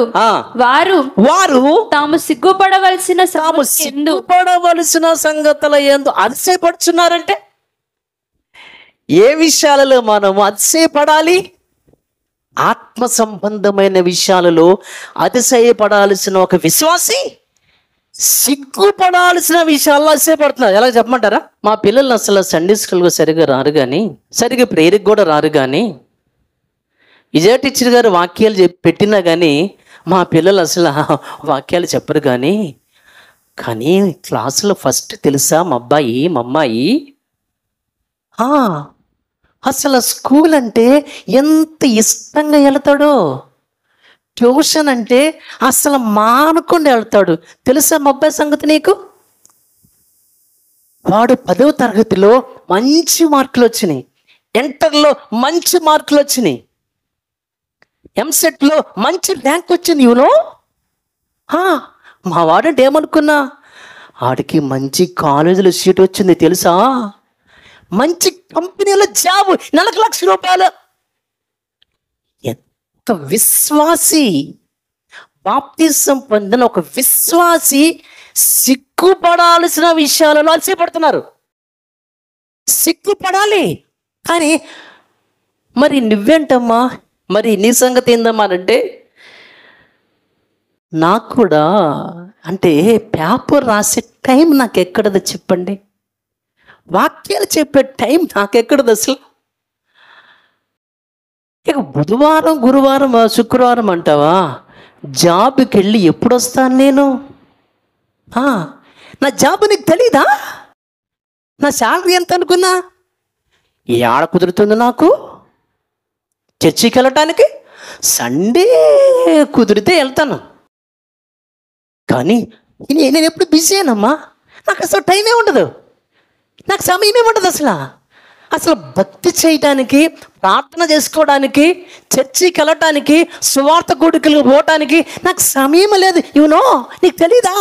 [SPEAKER 3] వారు
[SPEAKER 2] వారు
[SPEAKER 3] తాము సిగ్గుపడవలసిన
[SPEAKER 2] సిగ్గుపడవలసిన సంగతుల యందు అతిశయపడుచున్నారంటే ఏ విషయాలలో మనము అతిశయపడాలి? ఆత్మ సంబంధమైన విషయాలలో అతిశయపడాల్సిన ఒక విశ్వాసి సిగ్గుపడాల్సిన విషయాల్లో అతిశయపడుతున్నారు. ఎలా చెప్పమంటారా? మా పిల్లలు అసలు సండే స్కూల్కి సరిగా రారు, కానీ సరిగా ప్రేయర్కి కూడా రారు, కానీ విజయ టీచర్ గారు వాక్యాలు పెట్టినా కానీ మా పిల్లలు అసలు వాక్యాలు చెప్పరు. కానీ క్లాసులో ఫస్ట్ తెలుసా మా అబ్బాయి, మా అమ్మాయి అసలు స్కూల్ అంటే ఎంత ఇష్టంగా వెళ్తాడో, ట్యూషన్ అంటే అసలు మానకుండా వెళ్తాడు. తెలుసా మా అబ్బాయి సంగతి నీకు? వాడు 10వ తరగతిలో మంచి మార్కులు వచ్చినాయి, ఇంటర్లో మంచి మార్కులు వచ్చినాయి, ఎంసెట్లో మంచి ర్యాంక్ వచ్చింది. యూనో మా వాడంటే ఏమనుకున్నా, ఆడికి మంచి కాలేజీలో సీట్ వచ్చింది తెలుసా, మంచి కంపెనీలో జాబ్, ₹1,00,000. ఎంత విశ్వాసి, బాప్తిసం పొందిన ఒక విశ్వాసి సిగ్గుపడాల్సిన విషయాలలో అలసిపడుతున్నారు. సిగ్గుపడాలి. కానీ మరి నువ్వేంటమ్మా, మరి నీ సంగతి ఏందమ్మా అంటే, నాకు కూడా అంటే పేపర్ రాసే టైం నాకు ఎక్కడది చెప్పండి, వాక్యాలు చెప్పే టైం నాకు ఎక్కడది అసలు. ఇక బుధవారం, గురువారం, శుక్రవారం అంటావా, జాబ్కి వెళ్ళి ఎప్పుడు వస్తాను నేను? నా జాబ్ నీకు తెలీదా? నా శాలరీ ఎంత అనుకున్నా? ఏడ కుదురుతుంది నాకు చర్చికి వెళ్ళటానికి? సండే కుదిరితే వెళ్తాను, కానీ నేను ఎప్పుడు బిజీనమ్మా, నాకు అసలు టైమే ఉండదు, నాకు సమయమే ఉండదు. అసలు భక్తి చేయటానికి, ప్రార్థన చేసుకోవడానికి, చర్చికి వెళ్ళటానికి, సువార్త గుడికలు పోవటానికి నాకు సమయం లేదు. యూనో, నీకు తెలీదా?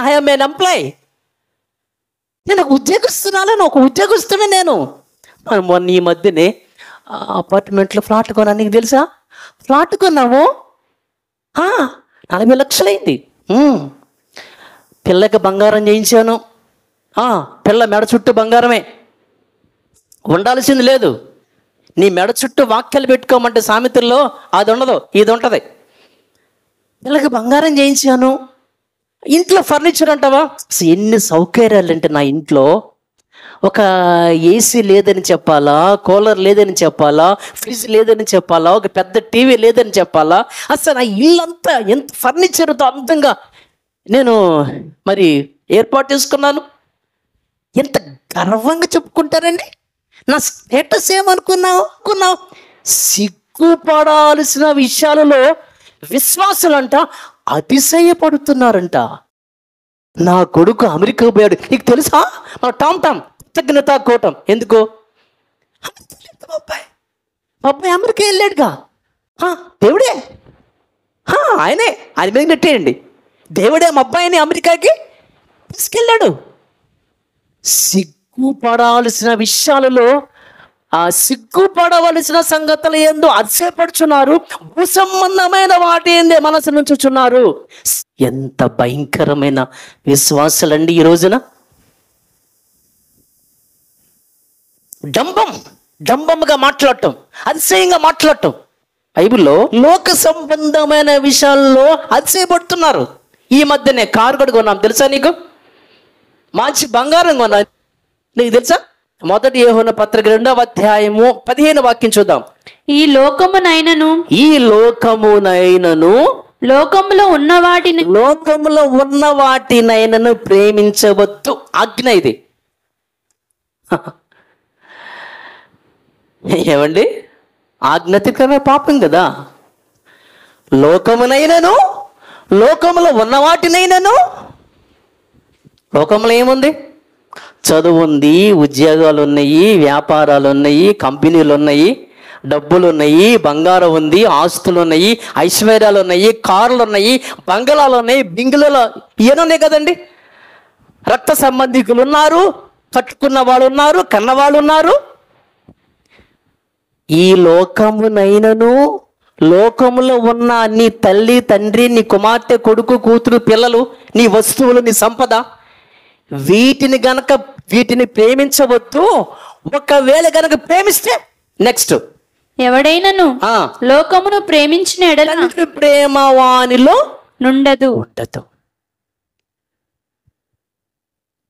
[SPEAKER 2] I am an employ. నేను ఒక ఉద్యోగస్తున్నాను, ఒక ఉద్యోగస్తున్నా నేను. మొన్న ఈ మధ్యనే అపార్ట్మెంట్లో ఫ్లాట్ కొన్నా. నీకు తెలుసా? ఫ్లాట్ కొన్నాము, 40 లక్షలైంది. పిల్లకి బంగారం చేయించాను. పిల్ల మెడ చుట్టూ బంగారమే, ఉండాల్సింది లేదు. నీ మెడ చుట్టూ వాక్యాలు పెట్టుకోమంటే సామెతల్లో అది ఉండదు, ఇది ఉంటుంది. పిల్లకి బంగారం చేయించాను. ఇంట్లో ఫర్నిచర్ అంటావా, ఎన్ని సౌకర్యాలు అంటే నా ఇంట్లో ఒక ఏసీ లేదని చెప్పాలా, కూలర్ లేదని చెప్పాలా, ఫ్రిడ్జ్ లేదని చెప్పాలా, ఒక పెద్ద టీవీ లేదని చెప్పాలా, అసలు నా ఇల్లంతా ఎంత ఫర్నిచర్తో అందంగా నేను మరి ఏర్పాటు చేసుకున్నాను. ఎంత గర్వంగా చెప్పుకుంటారండి. నా స్టేటస్ ఏమనుకున్నావు? సిగ్గుపడాల్సిన విషయాలలో విశ్వాసులంట అతిశయపడుతున్నారంట. నా కొడుకు అమెరికా పోయాడు. నీకు తెలుసా? మన టామ్ కృతజ్ఞత కూటం. ఎందుకు? మా అబ్బాయి అమెరికా వెళ్ళాడుగా. దేవుడే, ఆయన మీద నెట్టేయండి. దేవుడే మా అబ్బాయిని అమెరికాకి తీసుకెళ్ళాడు. సిగ్గుపడాల్సిన విషయాలలో సిగ్గుపడవలసిన సంగతులు ఏందో అతిశయపడుచున్నారు. భూసంబంధమైన వాటి ఏందే మనసు నుంచుచున్నారు. ఎంత భయంకరమైన విశ్వాసాలండి ఈ రోజున. డంబముగా మాట్లాడటం, అతిశయంగా మాట్లాడటం. బైబిల్లో లోక సంబంధమైన విషయాల్లో అతిశయపడుతున్నారు. ఈ మధ్యనే కారు కూడా కొన్నాం, తెలుసా నీకు? మంచి బంగారం కొన్నా, నీకు తెలుసా? మొదటి యోహాను పత్రిక 2వ అధ్యాయము 15వ వాక్యం చూద్దాం.
[SPEAKER 3] ఈ లోకమునైనను లోకములో ఉన్న
[SPEAKER 2] వాటినైనను ప్రేమించవద్దు. ఆజ్ఞ ఇది. ఏమండి? ఆజ్ఞాతికరమైన పాపం కదా. లోకమునైనను లోకములో ఉన్న వాటినైనను. లోకంలో ఏముంది? చదువు ఉంది, ఉద్యోగాలు ఉన్నాయి, వ్యాపారాలు ఉన్నాయి, కంపెనీలు ఉన్నాయి, డబ్బులు ఉన్నాయి, బంగారం ఉంది, ఆస్తులు ఉన్నాయి, ఐశ్వర్యాలు ఉన్నాయి, కార్లు ఉన్నాయి, బంగళాలు ఉన్నాయి, బింగులలో ఏనున్నాయి కదండి. రక్త సంబంధికులు ఉన్నారు, కట్టుకున్న వాళ్ళు ఉన్నారు, కన్నవాళ్ళు ఉన్నారు. ఈ లోకమునైనను లోకములో ఉన్న నీ తల్లి తండ్రి, నీ కుమార్తె కొడుకు కూతురు పిల్లలు, నీ వస్తువులు, నీ సంపద, వీటిని ప్రేమించవద్దు. ఒకవేళ గనక ప్రేమిస్తే నెక్స్ట్
[SPEAKER 3] ఎవడైనను లోకమును ప్రేమించిన ఎడల
[SPEAKER 2] ప్రేమ వానిలో
[SPEAKER 3] ఉండదు.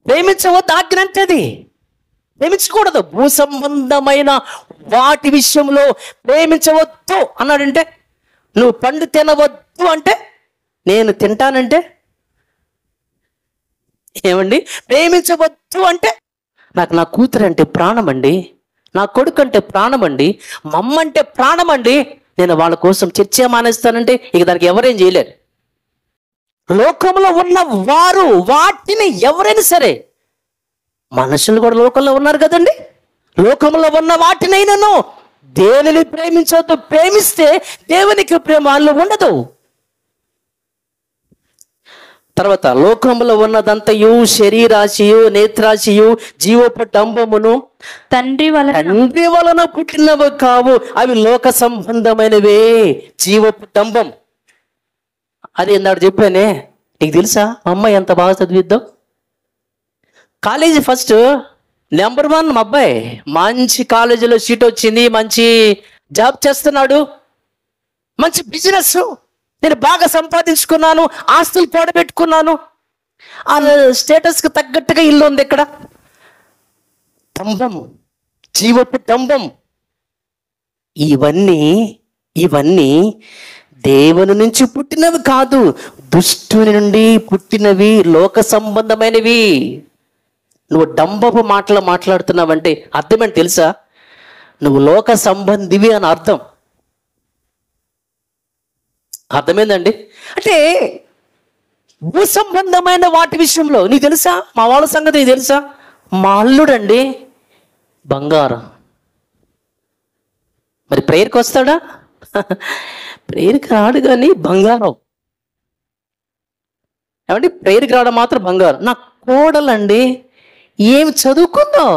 [SPEAKER 2] ప్రేమించవద్దు ఆజ్ఞ అంటది. ప్రేమించకూడదు. భూ సంబంధమైన వాటి విషయంలో ప్రేమించవద్దు అన్నాడంటే, నువ్వు పండు తినవద్దు అంటే నేను తింటానంటే, ఏమండి? ప్రేమించవద్దు అంటే నాకు నా కూతురు అంటే ప్రాణం అండి, నా కొడుకు అంటే ప్రాణం అండి, మా అమ్మ అంటే ప్రాణం అండి, నేను వాళ్ళ కోసం చర్చ మానేస్తానంటే ఇక దానికి ఎవరేం చేయలేరు. లోకంలో ఉన్న వారు వాటిని ఎవరైనా సరే, మనుషులు కూడా లోకంలో ఉన్నారు కదండి. లోకంలో ఉన్న వాటినైనాను దేవుని ప్రేమించవద్దు. ప్రేమిస్తే దేవునికి ప్రేమ అందులో ఉండదు. తర్వాత లోకంలో ఉన్నదంతయు శరీరాశియు, నేత్రాశియు, జీవపు డంబమును
[SPEAKER 3] తండ్రి
[SPEAKER 2] వలన పుట్టినవి కావు, అవి లోక సంబంధమైనవే. జీవపు డంబం అది ఎందాడు చెప్పానే. నీకు తెలుసా మా అమ్మాయి ఎంత బాగా చదివిద్దాం? కాలేజీ ఫస్ట్ నెంబర్ 1 మా అబ్బాయి. మంచి కాలేజీలో సీట్ వచ్చింది, మంచి జాబ్ చేస్తున్నాడు, మంచి బిజినెస్, నేను బాగా సంపాదించుకున్నాను, ఆస్తులు కూడబెట్టుకున్నాను, ఆ స్టేటస్కి తగ్గట్టుగా ఇల్లు ఉంది. ఇక్కడ డంబం, జీవపు డంబం. ఇవన్నీ దేవుని నుంచి పుట్టినవి కాదు, దుష్టుని నుండి పుట్టినవి, లోక సంబంధమైనవి. నువ్వు డంబపు మాటలు మాట్లాడుతున్నావంటే అర్థమేంటి తెలుసా? నువ్వు లోక సంబంధివి అని అర్థం. అర్థమైందండి? అంటే భూ సంబంధమైన వాటి విషయంలో నీకు తెలుసా? మా వాళ్ళ సంగతి నీకు తెలుసా? మా అల్లుడండి బంగారం. మరి ప్రేయర్కి వస్తాడా? ప్రేయర్కి రాడు కానీ బంగారం. ఏమంటే ప్రేయర్కి రావడం మాత్రం బంగారం. నా కోడలండి ఏమి చదువుకుందో,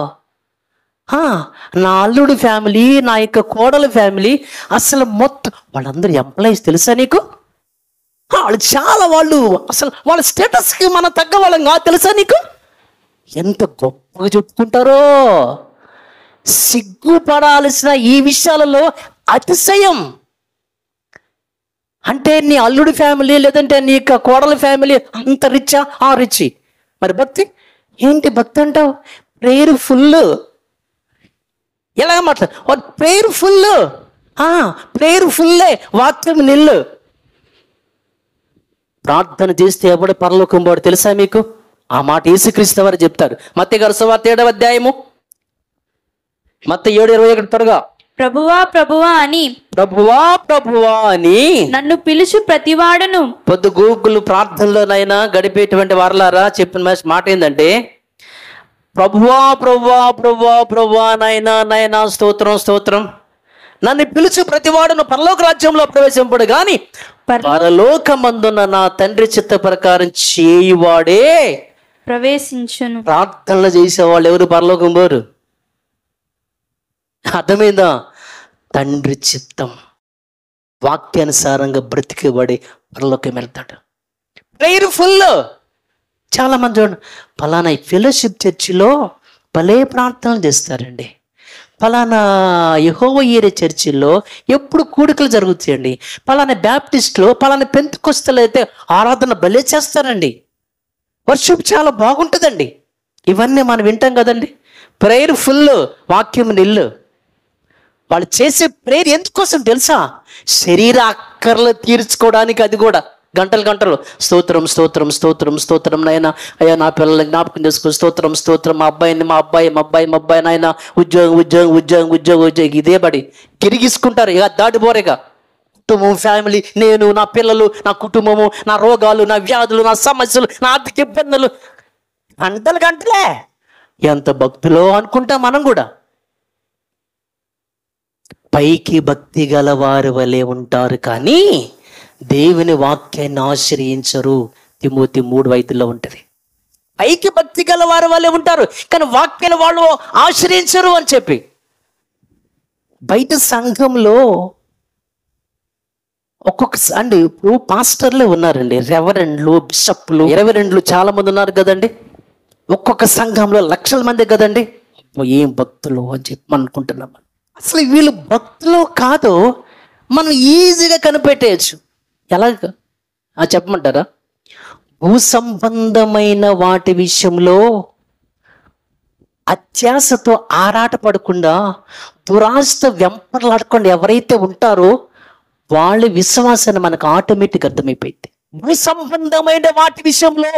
[SPEAKER 2] నా అల్లుడు ఫ్యామిలీ, నా యొక్క కోడల ఫ్యామిలీ, అసలు మొత్తం వాళ్ళందరూ ఎంప్లాయీస్ తెలుసా నీకు? వాళ్ళు అసలు వాళ్ళ స్టేటస్కి మన తగ్గ వాళ్ళం కాదు తెలుసా నీకు? ఎంత గొప్పగా చెప్పుకుంటారో. సిగ్గుపడాల్సిన ఈ విషయాలలో అతిశయం. అంటే నీ అల్లుడి ఫ్యామిలీ లేదంటే నీ యొక్క కోడల ఫ్యామిలీ అంత రిచ్చా? రిచ్. మరి భక్తి ఏంటి? భక్తి అంటావు? Prayer full. ఎలా మాట్లాడు? ప్రేయర్ ఫుల్, ప్రేయర్ ఫుల్లే, వాక్యం నిల్లు. ప్రార్థన చేస్తే ఎవడు పరలోకం పోడు తెలుసా మీకు? ఆ మాట యేసుక్రీస్తు వారు చెప్తారు. మత్తయి గారి సువార్త 7వ అధ్యాయము, మత్తయి 7:21 త్వరగా.
[SPEAKER 3] ప్రభువా ప్రభువా అని
[SPEAKER 2] ప్రభువా ప్రభువా అని
[SPEAKER 3] నన్ను పిలుచు ప్రతివాడును.
[SPEAKER 2] పొద్దు గూగుల్ ప్రార్థనలోనైనా గడిపేటువంటి వారలారా చెప్పిన మాట ఏంటంటే, ప్రభువా ప్రభువా ప్రభువా ప్రభువా నైనా నైనా స్తోత్రం స్తోత్రం, నన్ను పిలుచు ప్రతివాడును పరలోక రాజ్యంలో ప్రవేశింపడు గాని పరలోకమందున్న నా తండ్రి చిత్త ప్రకారం చేయువాడే
[SPEAKER 3] ప్రవేశించును.
[SPEAKER 2] ప్రార్థనలు చేసేవాళ్ళు ఎవరు పరలోకం పోరు. అర్థమైందా? తండ్రి చిత్తం వాక్యానుసారంగా బ్రతికేవాడే పరలోకం వెళ్తాడు. ప్రేయర్ఫుల్. చాలా మంది చూడండి, ఫలానా ఫెలోషిప్ చర్చిలో భలే ప్రార్థనలు చేస్తారండి, ఫలానా యెహోవా ఈరే చర్చిలో ఎప్పుడు కూడికలు జరుగుతాయండి, ఫలానా బ్యాప్టిస్ట్లో ఫలానా పెంతెకొస్తేలో అయితే ఆరాధన భలే చేస్తారండి, వర్షిప్ చాలా బాగుంటుందండి. ఇవన్నీ మనం వింటాం కదండి. ప్రేయర్ఫుల్, వాక్యం నిల్లు. వాళ్ళు చేసే ప్రేయర్ ఎందుకోసం తెలుసా? శరీర అక్కర్లు తీర్చుకోవడానికి. అది కూడా గంటలు గంటలు స్తోత్రం స్తోత్రం స్తోత్రం స్తోత్రం నాయన, అయ్యా నా పిల్లల్ని జ్ఞాపకం చేసుకో, స్తోత్రం స్తోత్రం, మా అబ్బాయిని మా అబ్బాయి నాయన, ఉద్యోగం ఉద్యోగం ఉద్యోగం ఉద్యోగం ఉద్యోగం, ఇదే బడి గిరిగిసుకుంటారు. ఇక దాటిపోరేగా కుటుంబం, ఫ్యామిలీ, నేను, నా పిల్లలు, నా కుటుంబము, నా రోగాలు, నా వ్యాధులు, నా సమస్యలు, నా ఆర్థిక ఇబ్బందులు, గంటలు గంటలే. ఎంత భక్తులో అనుకుంటాం మనం కూడా. పైకి భక్తి గల వారి వలె ఉంటారు కానీ దేవుని వాక్యాన్ని ఆశ్రయించరు. తిమోతి 3:5 ఉంటుంది. పైకి భక్తి గల వారి వలె ఉంటారు కానీ వాక్యాన్ని వాళ్ళు ఆశ్రయించరు అని చెప్పి. బయట సంఘంలో ఒక్కొక్క అండి ఇప్పుడు పాస్టర్లే ఉన్నారండి, రెవరెండ్లు, బిషప్లు, రెవరెండ్లు చాలా మంది ఉన్నారు కదండి. ఒక్కొక్క సంఘంలో లక్షల మంది కదండి. ఏం భక్తులు అని చెప్పి మనం అనుకుంటున్నాం. అసలు వీళ్ళు భక్తులు కాదు మనం ఈజీగా కనిపెట్టేయచ్చు. ఎలాగ చెప్పమంటారా? భూ సంబంధమైన వాటి విషయంలో అత్యాశతో ఆరాట పడకుండా, దురాశతో వెంపర్లాడకుండా ఎవరైతే ఉంటారో వాళ్ళ విశ్వాసాన్ని మనకు ఆటోమేటిక్ అర్థమైపోయింది. భూ సంబంధమైన వాటి విషయంలో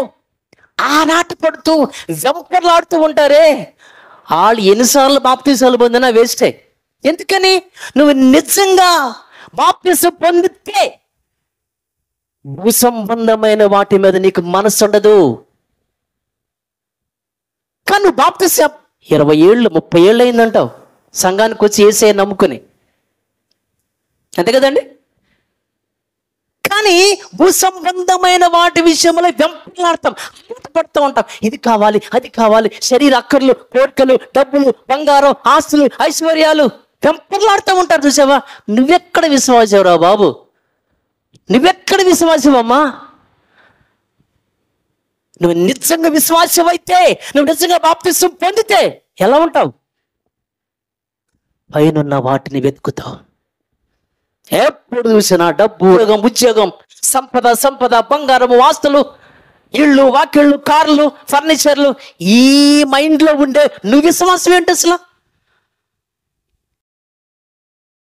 [SPEAKER 2] ఆరాట పడుతూ వెంపర్లాడుతూ ఉంటారే, వాళ్ళు ఎన్నిసార్లు బాప్తీసాలు పొందినా వేస్టే. ఎందుకని? నువ్వు నిజంగా బాప్తీసం పొందితే భూ సంబంధమైన వాటి మీద నీకు మనసు ఉండదు. కానీ నువ్వు బాప్తీసం 20 ఏళ్ళు 30 ఏళ్ళు అయిందంటావు సంఘానికి వచ్చి యేసయ్య నమ్ముకుని, అంతే కదండి. కానీ భూ సంబంధమైన వాటి విషయంలో వెంపలాడతాం, పడుతూ ఉంటాం. ఇది కావాలి, అది కావాలి, శరీర అక్కర్లు, కోరికలు, డబ్బులు, బంగారం, ఆస్తులు, ఐశ్వర్యాలు, వెంపలాడుతూ ఉంటారు. చూసావా? నువ్వెక్కడ విశ్వాసరా బాబు? నువ్వెక్కడ విశ్వాసమమ్మా? నువ్వు నిజంగా విశ్వాసం అయితే, నువ్వు నిజంగా బాప్తిసం పొందితే ఎలా ఉంటావు? పైనున్న వాటిని వెతుకుతావు. ఎప్పుడు చూసినా డబ్బు, ఉద్యోగం, సంపద సంపద, బంగారము, ఆస్తులు, ఇళ్ళు, వాకిళ్ళు, కార్లు, ఫర్నిచర్లు, ఈ మైండ్లో ఉండే నువ్వు విశ్వాసం ఏంటి అసలు?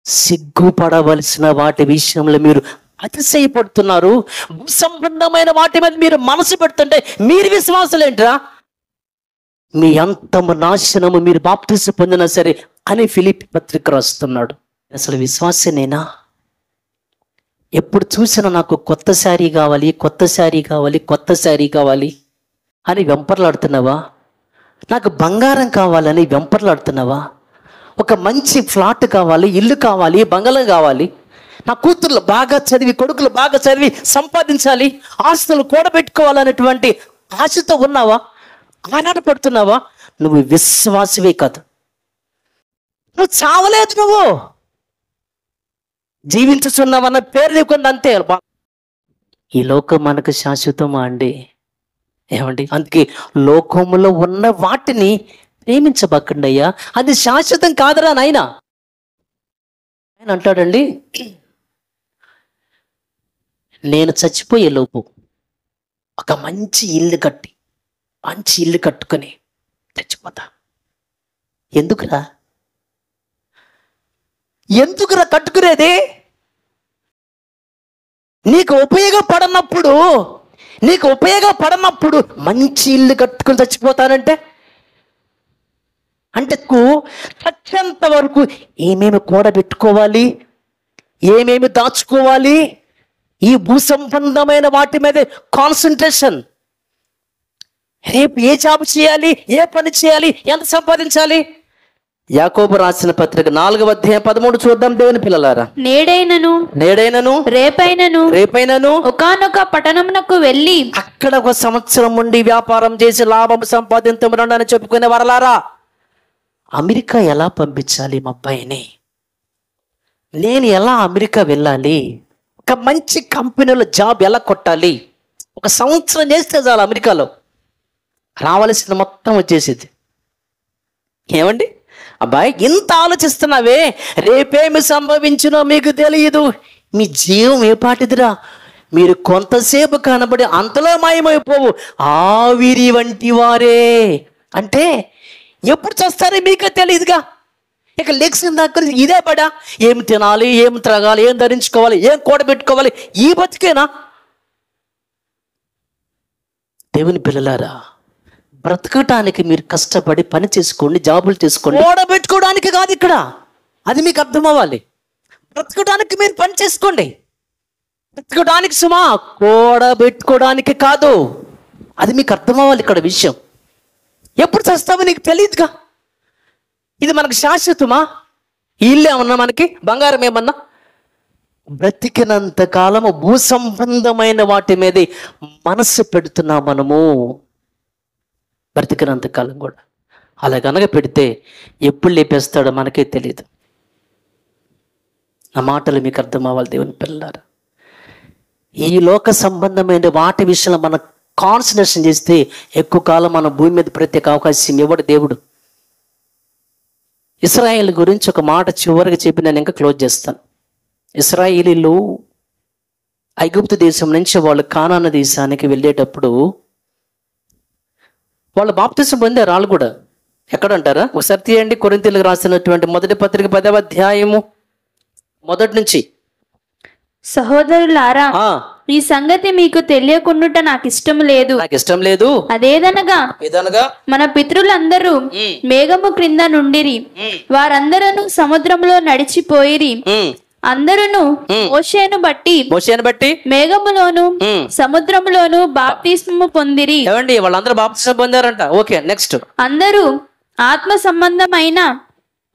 [SPEAKER 2] సిగ్గుపడవలసిన వాటి విషయంలో మీరు అతిశయపడుతున్నారు. భూ సంబంధమైన వాటి మీద మీరు మనసు పెడుతుంటే మీరు విశ్వాసాలు ఏంట్రా? మీ అంతము నాశనము మీరు బాప్తిసం పొందినా సరే అని ఫిలిప్పీ పత్రిక రాస్తున్నాడు. అసలు విశ్వాసనేనా? ఎప్పుడు చూసినా నాకు కొత్త శారీ కావాలి, కొత్త శారీ కావాలి, కొత్త శారీ కావాలి అని వెంపర్లాడుతున్నావా? నాకు బంగారం కావాలని వెంపర్లాడుతున్నావా? ఒక మంచి ఫ్లాట్ కావాలి, ఇల్లు కావాలి, బంగళం కావాలి, నా కూతుర్లు బాగా చదివి, కొడుకులు బాగా చదివి సంపాదించాలి, ఆస్తులు కూడబెట్టుకోవాలనేటువంటి ఆశతో ఉన్నావా? ఆనాట పడుతున్నావా? నువ్వు విశ్వాసవే కాదు. నువ్వు చావలేదు, నువ్వు జీవించుచున్నావన్న పేరు నీకుంది అంతే. ఈ లోకం మనకు శాశ్వతమా అండి? ఏమండి? అందుకే లోకములో ఉన్న వాటిని ప్రేమించబకండి అయ్యా, అది శాశ్వతం కాదురా నాయన. ఆయన అంటాడండి, నేను చచ్చిపోయే లోపు ఒక మంచి ఇల్లు కట్టుకొని చచ్చిపోతా. ఎందుకురా కట్టుకునేది? నీకు ఉపయోగపడనప్పుడు మంచి ఇల్లు కట్టుకుని చచ్చిపోతానంటే అంటే చచ్చేంత వరకు ఏమేమి కూడబెట్టుకోవాలి, ఏమేమి దాచుకోవాలి, ఈ భూ సంబంధమైన వాటి మీద కాన్సన్ట్రేషన్. రేపు ఏ జాబ్ చేయాలి, ఏ పని చేయాలి, ఎంత సంపాదించాలి. యాకోబు రాసిన పత్రిక 4వ అధ్యాయం 13 చూద్దాం దేవుని పిల్లలారా. నేడైనను రేపైనను
[SPEAKER 3] ఒకానొక పట్టణమునకు వెళ్ళి
[SPEAKER 2] అక్కడ ఒక సంవత్సరం ఉండి వ్యాపారం చేసి లాభం సంపాదించమని చెప్పుకునే వరలారా, అమెరికా ఎలా పంపించాలి మా అబ్బాయిని, నేను ఎలా అమెరికా వెళ్ళాలి, ఒక మంచి కంపెనీలో జాబ్ ఎలా కొట్టాలి, ఒక సంవత్సరం చేస్తే చాలు అమెరికాలో రావాల్సిన మొత్తం వచ్చేసేది. ఏమండి అబ్బాయి, ఇంత ఆలోచిస్తున్నావే, రేపేమి సంభవించినో మీకు తెలియదు. మీ జీవం ఏ పాటిదిరా, మీరు కొంతసేపు కనబడి అంతలో మాయమైపోవు, ఆవిరి వంటి వారే. అంటే ఎప్పుడు చేస్తారో మీకు తెలియదుగా. ఇక లెక్సిన దగ్గర ఇదే పడా, ఏం తినాలి, ఏం త్రాగాలి, ఏం ధరించుకోవాలి, ఏం కూడబెట్టుకోవాలి, ఈ బతికేనా. దేవుని పిల్లలారా, బ్రతకటానికి మీరు కష్టపడి పని చేసుకోండి, జాబులు చేసుకోండి, కూడబెట్టుకోవడానికి కాదు ఇక్కడ. అది మీకు అర్థం అవ్వాలి. బ్రతకడానికి మీరు పని చేసుకోండి, బ్రతకడానికి సుమా, కూడబెట్టుకోవడానికి కాదు. అది మీకు అర్థం అవ్వాలి ఇక్కడ విషయం. ఎప్పుడు చేస్తావో నీకు తెలియదుగా. ఇది మనకు శాశ్వతమా? ఇల్లు ఏమన్నా, మనకి బంగారం ఏమన్నా? బ్రతికినంత కాలము భూ సంబంధమైన వాటి మీద మనస్సు పెడుతున్నాం మనము. బ్రతికినంత కాలం కూడా అలా కనుక పెడితే ఎప్పుడు లేపేస్తాడో మనకే తెలియదు. నా మాటలు మీకు అర్థం అవ్వాలి దేవుని పిల్లలారా. ఈ లోక సంబంధమైన వాటి విషయంలో మనం కాన్సన్ట్రేషన్ చేస్తే ఎక్కువ కాలం మన భూమి మీద ప్రత్యేక అవకాశం ఇవ్వడు దేవుడు. ఇశ్రాయేలు గురించి ఒక మాట చివరికి చెప్పి నేను ఇంకా క్లోజ్ చేస్తాను. ఇశ్రాయేలీలు ఐగుప్తు దేశం నుంచి వాళ్ళు కానాను దేశానికి వెళ్ళేటప్పుడు వాళ్ళు బాప్తిసం పొందారు. వాళ్ళు కూడా ఎక్కడంటారా? ఒకసారి తీయండి. కొరింథీయులకు రాసినటువంటి మొదటి పత్రిక 10వ అధ్యాయము మొదటి నుంచి.
[SPEAKER 3] సహోదరులారా, ఈ సంగతి మీకు తెలియకుండుట నాకు ఇష్టం లేదు. అదేదనగా మన పితరులందరూ మేఘము క్రింద నుండిరి, వారందరూ సముద్రములో నడిచిపోయిరి. అందరూ మోషేను బట్టి మేఘములోను సముద్రములోను బాప్తిస్మము పొందిరి.
[SPEAKER 2] వాళ్ళందరూ బాప్తిస్మం పొందారంట. Okay, next.
[SPEAKER 3] అందరూ ఆత్మ సంబంధమైన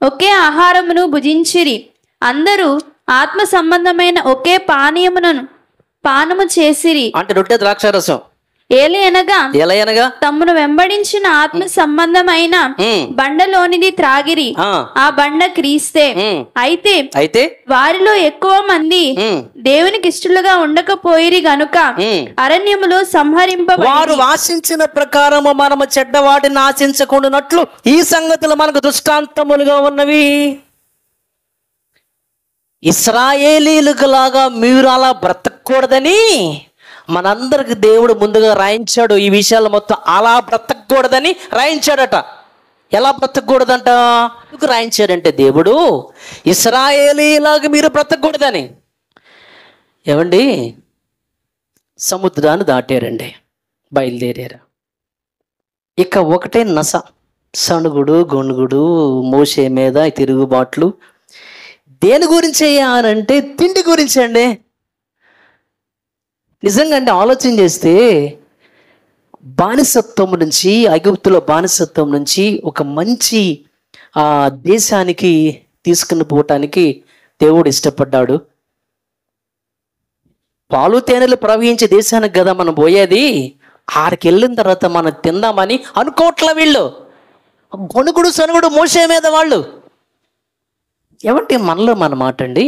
[SPEAKER 3] ఒకే ఆహారమును భుజించిరి. అందరూ ఆత్మ సంబంధమైన ఒకే పానము చేసిరి.
[SPEAKER 2] అంటే రొట్టె ద్రాక్షారసం.
[SPEAKER 3] ఏలయనగా తమ్మును వెంబడించిన ఆత్మ సంబంధమైన బండలోనిది త్రాగిరి. ఆ బండ క్రీస్తే. అయితే వారిలో ఎక్కువ మంది దేవునికి ఇష్టలుగా ఉండకపోయిరి గనుక అరణ్యములో వారు
[SPEAKER 2] ఆశించిన ప్రకారము మనము చెడ్డవాటిని ఆశించకుండానట్లు ఈ సంగతులు మనకు దృష్టాంతములుగా ఉన్నవి. ఇశ్రాయేలీలకు లాగా మీరు అలా బ్రతకూడదని మనందరికి దేవుడు ముందుగా రాయించాడు. ఈ విషయాలు మొత్తం అలా బ్రతకూడదని రాయించాడట. ఎలా బ్రతకూడదంట? ఎందుకు రాయించాడంటే దేవుడు ఇశ్రాయేలీలాగా మీరు బ్రతకూడదని. ఏమండి, సముద్రాన్ని దాటారండి, బయలుదేరారు. ఇక ఒకటే నస, సణుగుడు గొణుగుడు, మోషే మీద తిరుగుబాట్లు. దేని గురించి అనంటే తిండి గురించి అండి. నిజంగా అంటే ఆలోచన చేస్తే బానిసత్వం నుంచి, ఐగుప్తులో బానిసత్వం నుంచి ఒక మంచి దేశానికి తీసుకుని పోవటానికి దేవుడు ఇష్టపడ్డాడు. పాలు తేనెలు ప్రవహించే దేశానికి కదా మనం పోయేది. ఆడికి వెళ్ళిన తర్వాత మనం తిందామని అనుకోవట్ల వీళ్ళు. గొణుగుడు సనుగుడు మోసే మీద వాళ్ళు. ఏమంటే మనలో మన మాట అండి.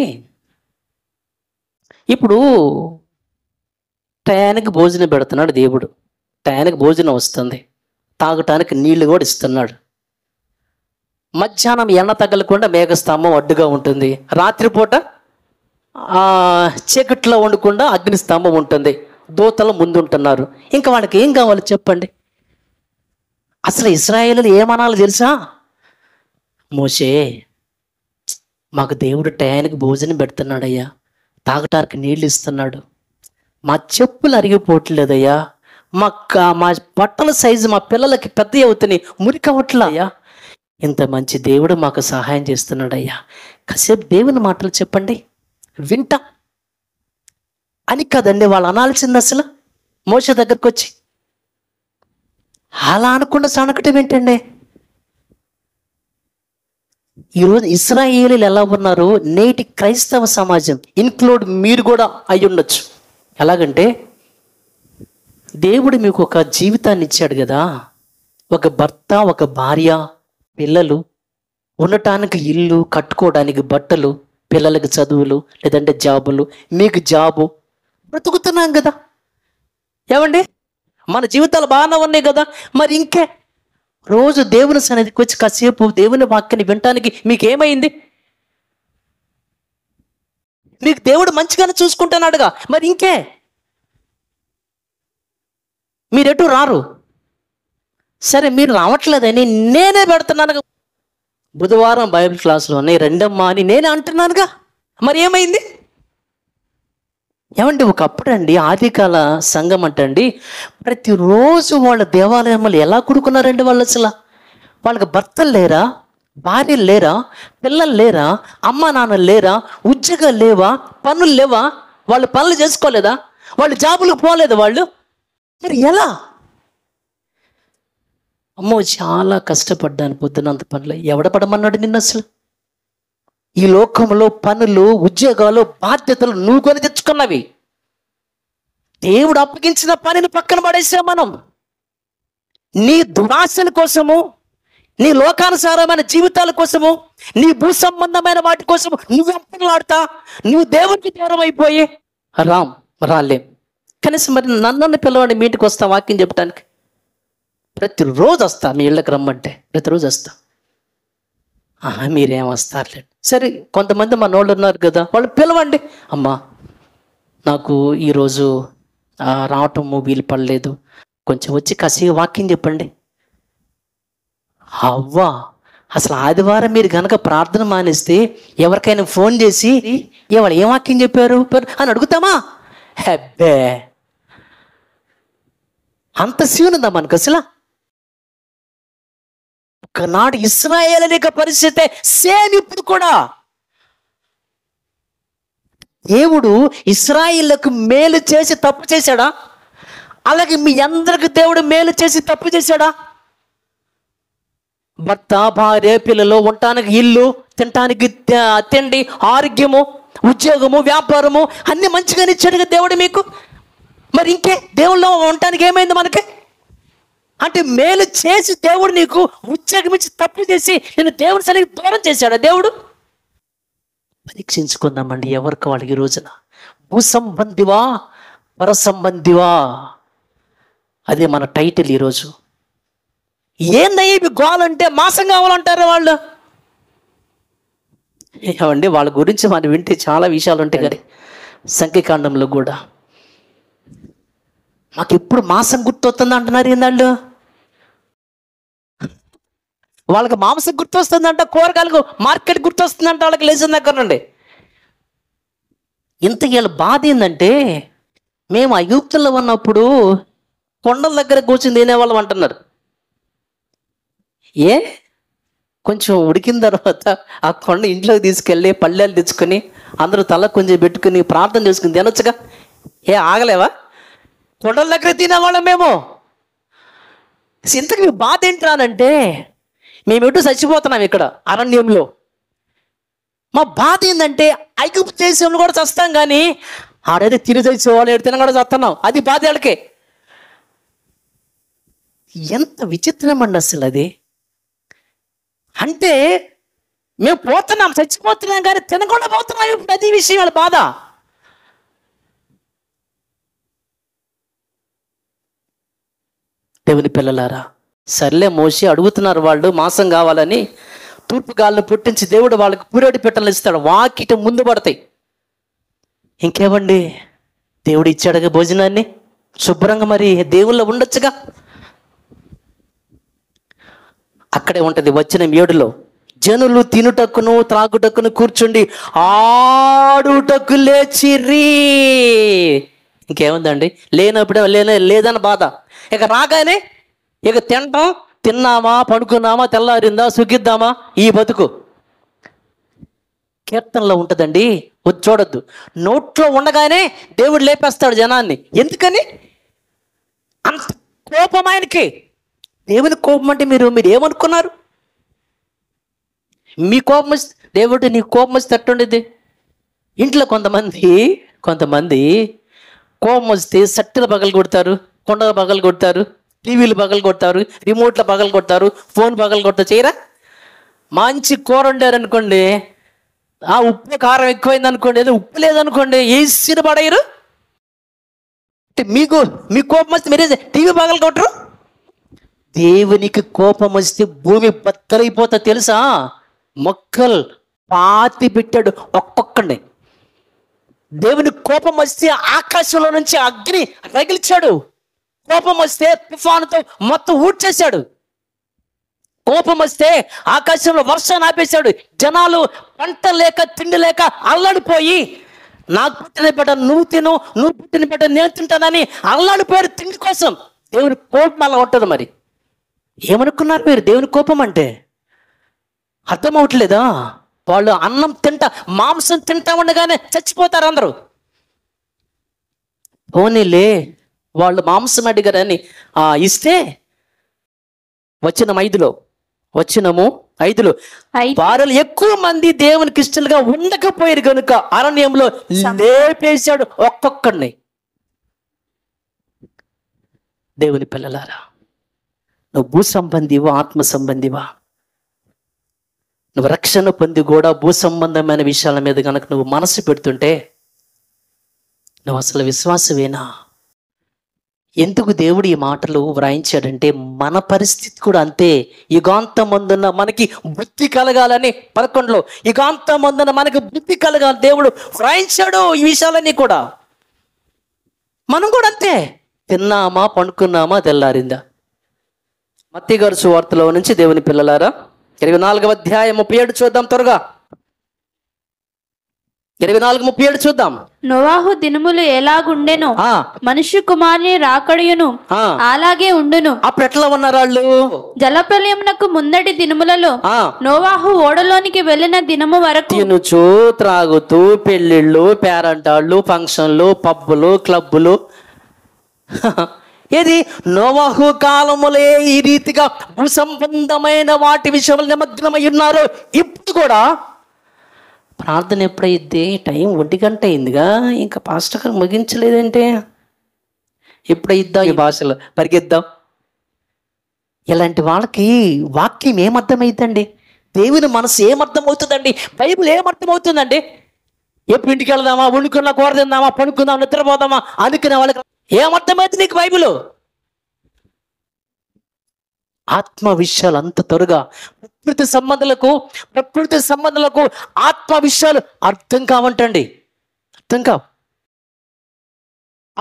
[SPEAKER 2] ఇప్పుడు టయానికి భోజనం పెడుతున్నాడు దేవుడు, టయానికి భోజనం వస్తుంది, తాగటానికి నీళ్లు కూడా ఇస్తున్నాడు. మధ్యాహ్నం ఎండ తగలకుండా మేఘస్తంభం అడ్డుగా ఉంటుంది, రాత్రిపూట చీకట్లో ఉండకుండా అగ్నిస్తంభం ఉంటుంది, దూతలు ముందుంటున్నారు. ఇంకా వాళ్ళకి ఏం కావాలి చెప్పండి? అసలు ఇశ్రాయేలులు ఏమనాలో తెలుసా? మోషే, మాకు దేవుడు టయానికి భోజనం పెడుతున్నాడయ్యా, తాగటానికి నీళ్ళు ఇస్తున్నాడు, మా చెప్పులు అరిగిపోవట్లేదయ్యా, మా బట్టల సైజు మా పిల్లలకి పెద్ద అవుతున్నాయి, మురికి అవ్వట్లయ్యా,
[SPEAKER 1] ఇంత మంచి దేవుడు మాకు సహాయం చేస్తున్నాడయ్యా, కాసేపు దేవుని మాటలు చెప్పండి వింటా అని కదండి వాళ్ళు అనాల్సింది. అసలు మోషే దగ్గరకు వచ్చి అలా అనకుండా సనకటం ఏంటండి? ఈరోజు ఇశ్రాయేలీలు ఎలా ఉన్నారు, నేటి క్రైస్తవ సమాజం ఇన్క్లూడ్ మీరు కూడా అయి ఉండొచ్చు. ఎలాగంటే దేవుడు మీకు ఒక జీవితాన్ని ఇచ్చాడు కదా, ఒక భర్త, ఒక భార్య, పిల్లలు, ఉండటానికి ఇల్లు, కట్టుకోవడానికి బట్టలు, పిల్లలకి చదువులు, లేదంటే జాబులు, మీకు జాబు, బ్రతుకుతున్నాం కదా. ఏమండి మన జీవితాలు బాగానే ఉన్నాయి కదా, మరి ఇంకే రోజు దేవుని సన్నిధికి వచ్చి కాసేపు దేవుని వాక్యాన్ని వినటానికి మీకేమైంది? మీకు దేవుడు మంచిగానే చూసుకుంటున్నాడుగా, మరి ఇంకే మీరెటు రారు. సరే మీరు రావట్లేదని నేనే పెడుతున్నాను. బుధవారం బైబిల్ క్లాసులోనే రెండమ్మా అని నేనే అంటున్నానుగా, మరి ఏమైంది? ఏమండి ఒకప్పుడు అండి ఆదికాల సంఘం అంటండి ప్రతిరోజు వాళ్ళ దేవాలయంలో ఎలా కూడుకున్నారండి వాళ్ళు? అసలు వాళ్ళకి భర్తలు లేరా, భార్యలు లేరా, పిల్లలు లేరా, అమ్మ నాన్నలు లేరా, ఉద్యోగాలు లేవా, పనులు లేవా, వాళ్ళు పనులు చేసుకోలేదా, వాళ్ళు జాబులకు పోలేదు వాళ్ళు, మరి ఎలా? అమ్మో చాలా కష్టపడ్డాను పొద్దునంత పనులు. ఎవడ పడమన్నాడు నిన్ను? అసలు ఈ లోకంలో పనులు, ఉద్యోగాలు, బాధ్యతలు నువ్వు కొని తెచ్చుకున్నవి. దేవుడు అప్పగించిన పనిని పక్కన పడేసాం మనం. నీ దురాశల కోసము, నీ లోకానుసారమైన జీవితాల కోసము, నీ భూ సంబంధమైన వాటి కోసము నువ్వు ఎంపలాడుతా, నువ్వు దేవునికి దూరం అయిపోయి రాలేం. కనీసం మరి నన్ను పిల్లవాడిని మీ ఇంటికి వస్తా వాక్యం చెప్పడానికి. ప్రతిరోజు వస్తా, మీ ఇళ్ళకి రమ్మంటే ప్రతిరోజు వస్తా. మీరేం వస్తారులేండి. సరే కొంతమంది మన వాళ్ళు ఉన్నారు కదా, వాళ్ళు పిలవండి. అమ్మా నాకు ఈరోజు రావటం వీలు పడలేదు, కొంచెం వచ్చి కాసేపు వాక్యం చెప్పండి. అవ్వా అసలు ఆదివారం మీరు కనుక ప్రార్థన మానేస్తే ఎవరికైనా ఫోన్ చేసి వాళ్ళు ఏం వాక్యం చెప్పారు అని అడుగుతామా? హెబ్బే అంత సీనుందా మనకు అసలు? ఒకనాడు ఇశ్రాయేలీయుల పరిస్థితే సేమ్ ఇప్పుడు కూడా. దేవుడు ఇశ్రాయేలుకు మేలు చేసి తప్పు చేశాడా? అలాగే మీ అందరికి దేవుడు మేలు చేసి తప్పు చేశాడా? భర్త, భార్య, పిల్లలు, ఉండటానికి ఇల్లు, తినటానికి తిండి, ఆరోగ్యము, ఉద్యోగము, వ్యాపారము అన్ని మంచిగానే ఇచ్చాడుగా దేవుడు మీకు. మరి ఇంకే దేవుళ్ళు ఉండటానికి ఏమైంది మనకి? అంటే మేలు చేసి దేవుడు నీకు ఉద్యోగం ఇచ్చి తప్పు చేసి నేను దేవుడి సరికి దూరం చేశాడా దేవుడు? పరీక్షించుకుందామండి ఎవరికి వాళ్ళకి. ఈ రోజున భూ సంబంధివా, పర సంబంధివా, అదే మన టైటిల్ ఈరోజు. ఏందయ్యి ఇవి గోలంటే మాసం కావాలంటారు వాళ్ళు. ఏమండి వాళ్ళ గురించి మనం వింటే చాలా విషయాలు ఉంటాయి కానీ సంఖ్యాకాండంలో కూడా మాకు ఎప్పుడు మాసం గుర్తొస్తుంది అంటున్నారు. ఏందాళ్ళు వాళ్ళకి మాంసం గుర్తొస్తుందంట, కూరగాయలకు మార్కెట్ గుర్తొస్తుందంట వాళ్ళకి లేచిన దగ్గర నుండి. ఇంతకీ వీళ్ళ బాధ ఏంటంటే మేము ఐగుప్తులో ఉన్నప్పుడు కొండల దగ్గర కూర్చుని తినేవాళ్ళం అంటున్నారు. కొంచెం ఉడికిన తర్వాత ఆ కొండ ఇంట్లోకి తీసుకెళ్ళి పళ్ళేలు తెచ్చుకొని అందరూ తల కొంచెం పెట్టుకుని ప్రార్థన చేసుకుని తినొచ్చుగా. ఆగలేవా? కొండల దగ్గర తినేవాళ్ళం మేము. ఇంతకు మీ బాధ ఏంట్రానంటే మేము ఎటు చచ్చిపోతున్నాం ఇక్కడ అరణ్యంలో. మా బాధ ఏంటంటే ఐగుప్తు దేశంలో కూడా చస్తాం కానీ ఆడైతే తిని తెచ్చేవాళ్ళు ఎటు తిన కూడా చస్తున్నాం. అది బాధ వాళ్ళకే. ఎంత విచిత్రం అండి అసలు అది. అంటే మేము పోతున్నాం, చచ్చిపోతున్నాం కానీ తినకుండా పోతున్నాం. ఇప్పుడు అది విషయం వాళ్ళ బాధ. దేవుని పిల్లలారా, సర్లే మోసి అడుగుతున్నారు వాళ్ళు మాంసం కావాలని. తూర్పు గాలను పుట్టించి దేవుడు వాళ్ళకి పూరేడు పెట్టలు ఇస్తాడు, వాకిట ముందు పడతాయి. ఇంకేమండి దేవుడు ఇచ్చాడుగా భోజనాన్ని శుభ్రంగా, మరి దేవుళ్ళో ఉండొచ్చుగా. అక్కడే ఉంటది వచనం 7లో, జనులు తినుటకును త్రాగుటకును కూర్చుండి ఆడుటకు లేచిరి. ఇంకేముందండి? లేనప్పుడే లేదని బాధ. ఇక రాగానే ఇక తినటం,
[SPEAKER 2] తిన్నామా, పడుకున్నామా, తెల్లారిందా, సుఖిద్దామా, ఈ బతుకు. కీర్తనలో ఉంటుందండి, చూడొద్దు. నోట్లో ఉండగానే దేవుడు లేపేస్తాడు జనాన్ని. ఎందుకని? అంత కోపం ఆయనకి. దేవుని కోపం అంటే మీరు ఏమనుకున్నారు? మీ కోపం వస్తే, దేవుడు నీ కోపం వస్తే తట్టుండేది. ఇంట్లో కొంతమంది కోపం వస్తే సట్టెలు పగలు కొడతారు, కొండలు పగలు కొడతారు, టీవీలు పగలు కొడతారు, రిమోట్లు పగలు కొడతారు, ఫోన్ పగలు కొడతారు. చేయరా? మంచి కూర వండారు అనుకోండి, ఆ ఉప్పు కారం ఎక్కువైంది అనుకోండి, ఏదో ఉప్పు లేదనుకోండి, ఏసిన పడేయరు. మీ కోపం వస్తే మీరే టీవీ పగలు కొట్టరు. దేవునికి కోపం వస్తే భూమి బద్దలైపోతా తెలుసా? మొక్కలు పాతి పెట్టాడు ఒక్కొక్కడిని. దేవుని కోపం వస్తే ఆకాశంలో నుంచి అగ్ని రగిల్చాడు. కోపం వస్తే తుఫానుతో మొత్తం ఊడ్చేశాడు. కోపం వస్తే ఆకాశంలో వర్షాన్ని ఆపేశాడు. జనాలు పంట లేక తిండి లేక అల్లాడిపోయి, నాకు పుట్టిన బిడ్డ నువ్వు తిను, నువ్వు పుట్టిన బిడ్డ నేను తింటానని అల్లాడిపోయారు తిండి కోసం. దేవుని కోపం అలా ఉంటుంది. మరి ఏమనుకున్నారు మీరు దేవుని కోపం అంటే? అర్థం అవట్లేదా? వాళ్ళు అన్నం మాంసం తింటా ఉండగానే చచ్చిపోతారు అందరూ. పోనీలే, వాళ్ళు మాంసం అడిగారని ఇస్తే వచ్చినము 5లో వారు ఎక్కువ మంది దేవునికి ఇష్టలుగా ఉండకపోయారు కనుక అరణ్యంలో లేపేశాడు ఒక్కొక్కడిని. దేవుని పిల్లలారా, నువ్వు భూ సంబంధివా, ఆత్మ సంబంధివా? నువ్వు రక్షణ పొంది కూడా భూ సంబంధమైన విషయాల మీద కనుక నువ్వు మనసు పెడుతుంటే నువ్వు అసలు విశ్వాసమేనా? ఎందుకు దేవుడు ఈ మాటలు వ్రాయించాడంటే మన పరిస్థితి కూడా అంతే. యుగాంతమందున మనకి బుద్ధి కలగాలని 11లో యుగాంతమందున మనకి బుద్ధి కలగాలి దేవుడు వ్రాయించాడు ఈ విషయాలన్నీ కూడా. మనం కూడా అంతే. తిన్నామా, పండుకున్నామా, తెల్లారిందా? మత్తయి గారి సువార్తలో నుంచి దేవుని పిల్లలారా 24వ అధ్యాయం 37 చూద్దాం. త్వరగా 24:37 చూద్దాం.
[SPEAKER 3] నోవాహు దినములు ఎలాగుండెను, మనుష్య కుమారుని రాకడయును అలాగే ఉండును.
[SPEAKER 2] అప్పుడు ఎట్లా ఉన్నారు వాళ్ళు?
[SPEAKER 3] జలప్రలయమునకు ముందటి దినములలో నోవాహు ఓడలోనికి వెళ్ళిన దినము వరకు
[SPEAKER 2] తినుచు త్రాగుతూ పెళ్లిళ్ళు, పేరంటాళ్ళు, ఫంక్షన్లు, పబ్బులు, క్లబ్బులు. ఏది? నోవాహు కాలములే ఈ రీతిగా భూ సంబంధమైన వాటి విషయంలో నిమగ్నమై ఉన్నారు. ఇప్పుడు కూడా ప్రార్థన ఎప్పుడైద్ది? టైం 1 గంట అయిందిగా, ఇంకా పాస్టర్ గారు ముగించలేదంటే ఎప్పుడైద్దాం? ఈ భాషలో పరిగెద్దాం. ఇలాంటి వాళ్ళకి వాక్యం ఏమర్థమైందండి? దేవుని మనసు ఏమర్థమవుతుందండి? బైబిల్ ఏమర్థమవుతుందండి? ఎప్పుడు ఇంటికి వెళ్దామా, వండుకున్నా, కూర తిందామా, పడుకుందామా, నిద్రపోదామా అనుకునే వాళ్ళకి ఏమర్థమవుతుంది నీకు బైబిల్? ఆత్మ విషయాలు అంత త్వరగా ప్రకృతి సంబంధాలకు ఆత్మ విషయాలు అర్థం కావంటండి, అర్థం కావు.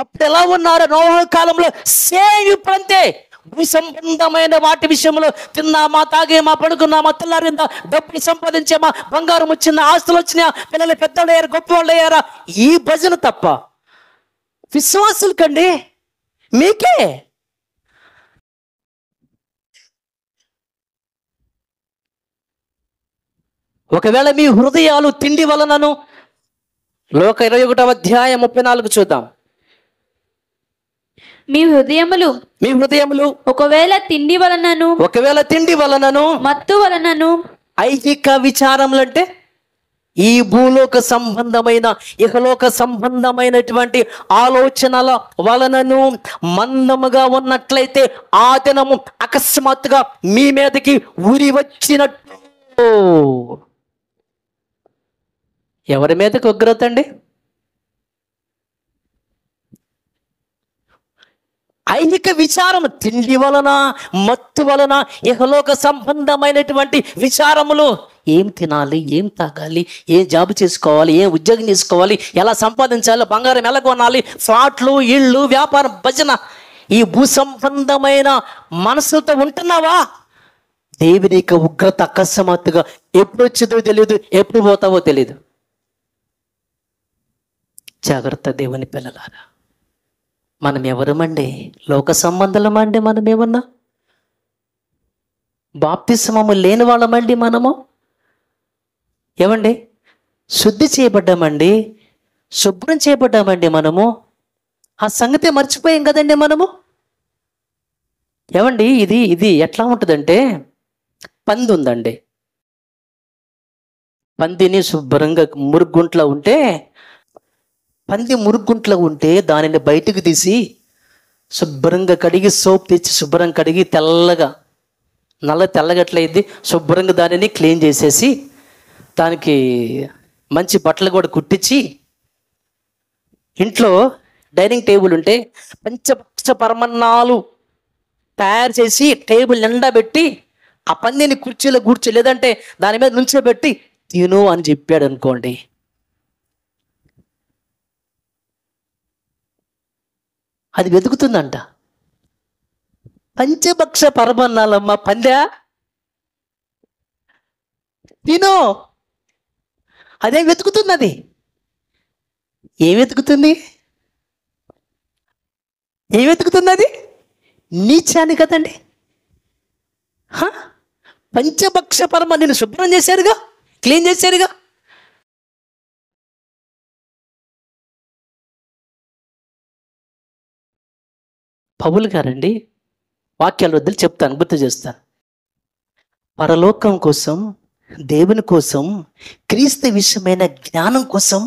[SPEAKER 2] అప్పుడు ఎలా ఉన్నారు నోవాహు కాలంలో? సేమ్ ఇప్పుడంతే. భూ సంబంధమైన వాటి విషయంలో తిన్నామా, తాగేమా, పడుకున్నామా, తెల్లారిందా, డబ్బులు సంపాదించామా, బంగారం వచ్చిందా, ఆస్తులు వచ్చినాయా, పిల్లలు పెద్దలు అయ్యారు, గొప్ప వాళ్ళు అయ్యారా, ఈ భజన తప్ప. విశ్వాసులకండి, మీకే. ఒకవేళ మీ హృదయాలు తిండి వలనను, లోక 21వ అధ్యాయం 34 చూద్దాం.
[SPEAKER 3] మీ హృదయములు ఒకవేళ తిండి వలనను మత్తు వలనను,
[SPEAKER 2] ఐహిక విచారములు అంటే ఈ భూలోక సంబంధమైన ఇహలోక సంబంధమైనటువంటి ఆలోచనల వలనను మందముగా ఉన్నట్లయితే ఆ దినము అకస్మాత్తుగా మీ మీదకి ఉరి వచ్చినట్టు. ఎవరి మీదకి ఉగ్రత అండి? ఐహిక విచారం, తిండి వలన, మత్తు వలన, ఇహలోక సంబంధమైనటువంటి విచారములు. ఏం తినాలి, ఏం తాగాలి, ఏం జాబ్ చేసుకోవాలి, ఏం ఉద్యోగం చేసుకోవాలి, ఎలా సంపాదించాలి, బంగారం ఎలా కొనాలి, ఫ్లాట్లు, ఇళ్ళు, వ్యాపారం, భజన, ఈ భూ సంబంధమైన మనసులతో ఉంటున్నావా? దేవుని యొక్క ఉగ్రత అకస్మాత్తుగా ఎప్పుడు వచ్చిందో తెలియదు, ఎప్పుడు పోతావో తెలియదు. జాగ్రత్త దేవుని పిల్లలారా. మనం ఎవరమండి? లోక సంబంధులమండి మనం ఏమన్నా?
[SPEAKER 1] బాప్తిస్మము లేని వాళ్ళమండి మనము. ఏమండి, శుద్ధి చేయబడ్డామండి, శుభ్రం చేయబడ్డామండి మనము. ఆ సంగతే మర్చిపోయాం కదండి మనము. ఏమండి, ఇది ఇది ఎట్లా ఉంటుందంటే, పంది ఉందండి. పందిని శుభ్రంగా మురుగుంట్లో ఉంటే, పంది మురుగుంట్లో ఉంటే దానిని బయటకు తీసి శుభ్రంగా కడిగి సోప్ తెచ్చి శుభ్రం కడిగి తెల్లగా తెల్లగట్లయిద్ది. శుభ్రంగా దానిని క్లీన్ చేసేసి దానికి మంచి బట్టలు కూడా కుట్టించి ఇంట్లో డైనింగ్ టేబుల్ ఉంటే పంచపక్ష పరమన్నాలు తయారు చేసి టేబుల్ నిండా పెట్టి ఆ పందిని కుర్చీలో కూర్చో లేదంటే దాని మీద నుంచోబెట్టి తిను అని చెప్పాడు అనుకోండి. అది వెతుకుతుందంట. పంచభక్ష పరమన్నాలమ్మ, పందా తిను. అదే వెతుకుతుంది. అది ఏం వెతుకుతుంది? ఏం వెతుకుతుంది? అది నీచాన్ని కదండి. పంచభక్ష పరమ నేను శుభ్రం చేశారుగా, క్లీన్ చేశారుగా. పౌలు గారండి వాక్యాల వద్దలు చెప్తాను, గుర్తు చేస్తాను. పరలోకం కోసం, దేవుని కోసం, క్రీస్తు విషయమైన జ్ఞానం కోసం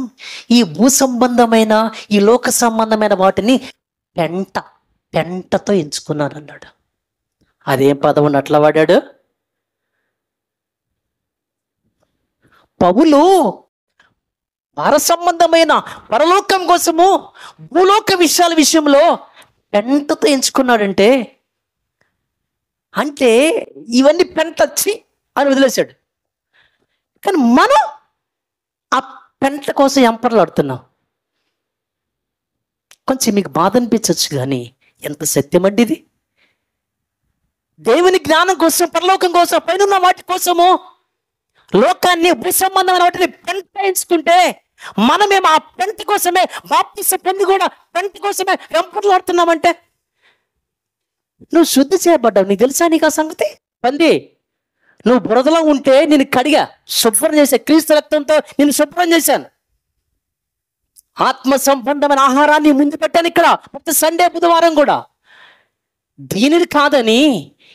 [SPEAKER 1] ఈ భూ సంబంధమైన ఈ లోక సంబంధమైన వాటిని పెంటతో ఎంచుకున్నాను అన్నాడు. అదేం పదవుని అట్లా వాడాడు పౌలు. పర సంబంధమైన పరలోకం కోసము భూలోక విషయాల విషయంలో పెంటతో ఎంచుకున్నాడంటే, అంటే ఇవన్నీ పెంటచ్చి అని వదిలేశాడు. కానీ మనం ఆ పెంట కోసం ఎంపర్లాడుతున్నాం. కొంచెం మీకు బాధ అనిపించవచ్చు, కానీ ఎంత సత్యమండి ఇది. దేవుని జ్ఞానం కోసం, పరలోకం కోసం, పైన వాటి కోసము లోకాన్ని భూ సంబంధమైన వాటిని పెంట ఎంచుకుంటే మనమేమో ఆ పెంట కోసమే, బాప్తిసం పొంది కూడా పెంట కోసమే వెంపర్లాడుతున్నామంటే, నువ్వు శుద్ధి చేయబడ్డావు. నీకు తెలుసా నీకు ఆ సంగతి? పంది, నువ్వు బురదలో ఉంటే నేను కడిగా శుభ్రం చేశా, క్రీస్తు రక్తంతో నేను శుభ్రం చేశాను. ఆత్మ సంబంధమైన ఆహారాన్ని ముందు పెట్టాను ఇక్కడ ప్రతి సండే బుధవారం కూడా. దీనిని కాదని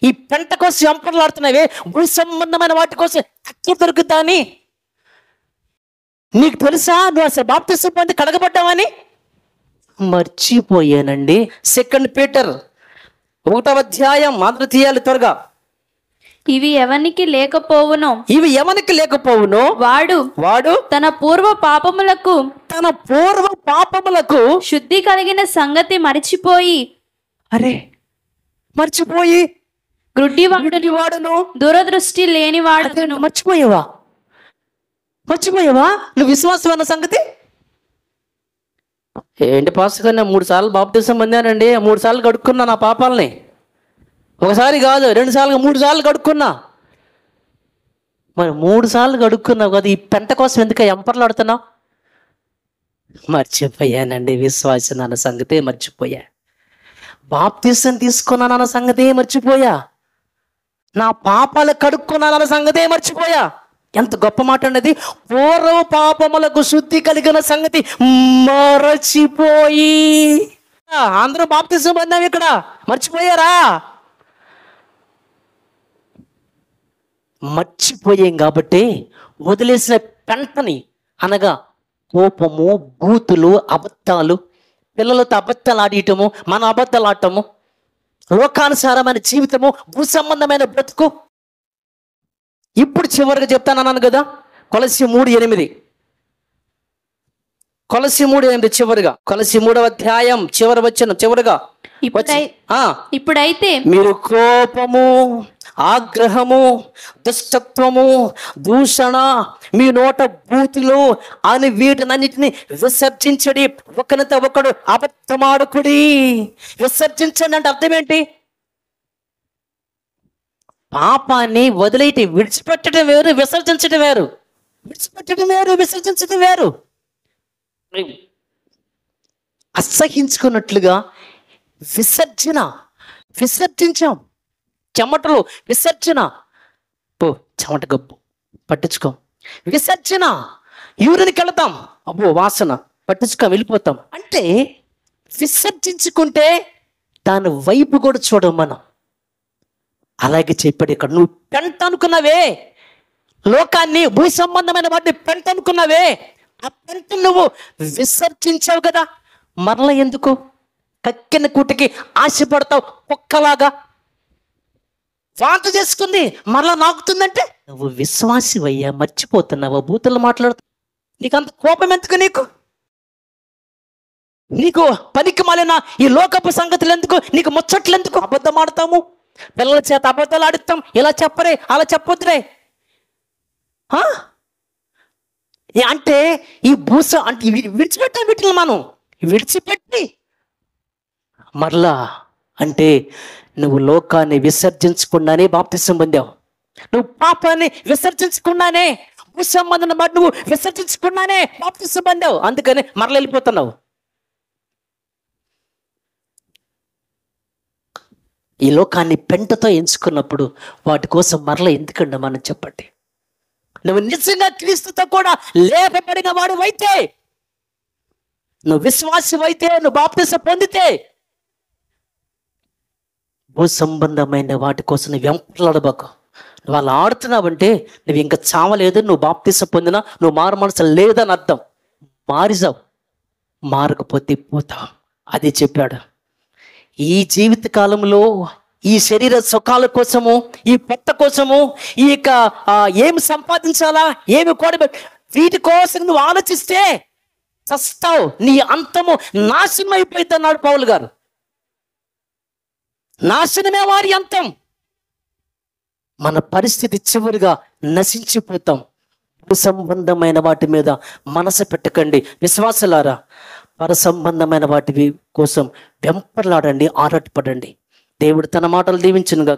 [SPEAKER 1] ఈ పెంట కోసం వెంపర్లాడుతున్నావే, భూ సంబంధమైన వాటి కోసం తక్కువ దొరుకుతా అని నీకు తెలుసా? నువ్వు అసలు బాప్తిసం పొంది కడగబడ్డావని మర్చిపోయానండి. 2 పీటర్ 1వ అధ్యాయం మాత్రం తీయాలి త్వరగా.
[SPEAKER 3] ఇవి ఎవనికి లేకపోవునో వాడు తన పూర్వ పాపములకు శుద్ధి కలిగిన సంగతి మరిచిపోయి గ్రుడ్డివాడును దూరదృష్టి లేనివాడును.
[SPEAKER 1] మర్చిపోయావా? నువ్వు విశ్వాసం అన్న సంగతి ఏంటి? పాస్టర్ గారు, 3 సార్లు బాప్తిసం పొందానండి, 3 సార్లు కడుక్కున్నా నా పాపాలని. ఒకసారి కాదు, 2 సార్లు 3 సార్లు కడుక్కున్నా. మరి 3 సార్లు కడుక్కున్నావు కదా, ఈ పెంట కోసం ఎందుకు ఎంపర్లాడుతున్నావు? మర్చిపోయానండి, విశ్వాసం అన్న సంగతే మర్చిపోయా. బాప్తిసం తీసుకున్నానన్న సంగతే మర్చిపోయా. నా పాపాలు కడుక్కున్నానన్న సంగతే మర్చిపోయా. ఎంత గొప్ప మాట అన్నది. పూర్వ పాపములకు శుద్ధి కలిగిన సంగతి మరచిపోయి. అందరూ బాప్తిసం పొందాం, ఇక్కడ మర్చిపోయారా? మర్చిపోయాం కాబట్టి వదిలేసిన పెంటని, అనగా కోపము, బూతులు, అబద్ధాలు, పిల్లలతో అబద్ధాలు ఆడటము, మన అబద్ధాలు ఆడటము, లోకానుసారమైన జీవితము, భూ సంబంధమైన బ్రతుకు. ఇప్పుడు చివరిగా చెప్తానన్నాను కదా, కొలస్సీ 3:8. కొలస్సీ 3:8 చివరిగా, కొలస్సీ 3వ అధ్యాయం చివరి వచనం చివరిగా.
[SPEAKER 3] ఇప్పుడైతే
[SPEAKER 1] మీరు కోపము, ఆగ్రహము, దుష్టత్వము, దూషణ, మీ నోట బూతులు అని వీటినన్నిటిని విసర్జించడి. ఒకరితో ఒకడు అబద్ధమాడుకుడి. విసర్జించండి అంటే అర్థం ఏంటి? పాపాన్ని వదిలేటి, విడిచిపెట్టడం వేరు, విసర్జించడం వేరు. విడిచిపెట్టడం వేరు, విసర్జించడం వేరు. అసహించుకున్నట్లుగా విసర్జించాం.
[SPEAKER 2] చెమటలు విసర్జన. పో చెమట గబ్బు పట్టించుకో. విసర్జన, యూరిన్కి వెళతాం, అబ్బో వాసన, పట్టించుకో, వెళ్ళిపోతాం. అంటే విసర్జించుకుంటే దాని వైపు కూడా చూడం మనం. అలాగే చెప్పాడు ఇక్కడ, నువ్వు పెంట అనుకున్నావే లోకాన్ని, భూ సంబంధమైన వాటిని పెంట అనుకున్నావే, ఆ పెంట నువ్వు విసర్జించావు కదా, మరలా ఎందుకు కక్కిన కూటికి ఆశపడతావు? కుక్కలాగా వాంత చేసుకుంది మరలా నాకుతుందంటే నువ్వు విశ్వాసివయ్యా, మర్చిపోతున్నావా? బూతులు మాట్లాడుతు, నీకు అంత కోపం ఎందుకు? నీకు పనికి మాలిన ఈ లోకపు సంగతులు ఎందుకు? నీకు ముచ్చట్లు ఎందుకు? అబద్ధం ఆడతాము, పిల్లల చేత అబద్ధాలు ఆడుతాం, ఇలా చెప్పరే, అలా చెప్పొద్దురే. అంటే ఈ భూస అంటే విడిచిపెట్టాం, వీటిని మనం విడిచిపెట్టి మరలా అంటే నువ్వు లోకాన్ని విసర్జించకుండానే బాప్తిసం పొందావు. నువ్వు పాపాన్ని విసర్జించకుండానే, భూ సంబంధం బట్టి నువ్వు విసర్జించకుండానే బాప్తిసం పొందావు. అందుకని మరలా వెళ్ళిపోతున్నావు. ఈ లోకాన్ని పెంటతో ఎంచుకున్నప్పుడు వాటి కోసం మరలా ఎందుకండి మనం చెప్పండి? నువ్వు నిజంగా క్రీస్తుతో కూడా లేపబడిన వాడు అయితే, నువ్వు విశ్వాసమైతే, నువ్వు బాప్తిసం పొందితే, భూ సంబంధమైన వాటి కోసం నువ్వు వెంపలాడబాకు. నువ్వు అలా ఆడుతున్నావంటే నువ్వు ఇంకా చావలేదు, నువ్వు బాప్తిసం పొందినా నువ్వు మారు మనసు లేదని అర్థం. మారిజావు, మారకపోతే పోతావు. అది చెప్పాడు. ఈ జీవిత కాలంలో ఈ శరీర సుఖాల కోసము, ఈ పొట్ట కోసము, ఈ ఏమి సంపాదించాలా, ఏమి వీటి కోసం నువ్వు ఆలోచిస్తే చస్తావు. నీ అంతము నాశనం అయిపోయింది అన్నాడు పౌలు గారు. నాశనమే వారి అంతం. మన పరిస్థితి చివరిగా నశించిపోతాం. భూ సంబంధమైన వాటి మీద మనసు పెట్టకండి విశ్వాసులారా. పర సంబంధమైన వాటి కోసం వెంపర్లాడండి, ఆరాటపడండి. దేవుడు తన మాటలు దీవించునుగా.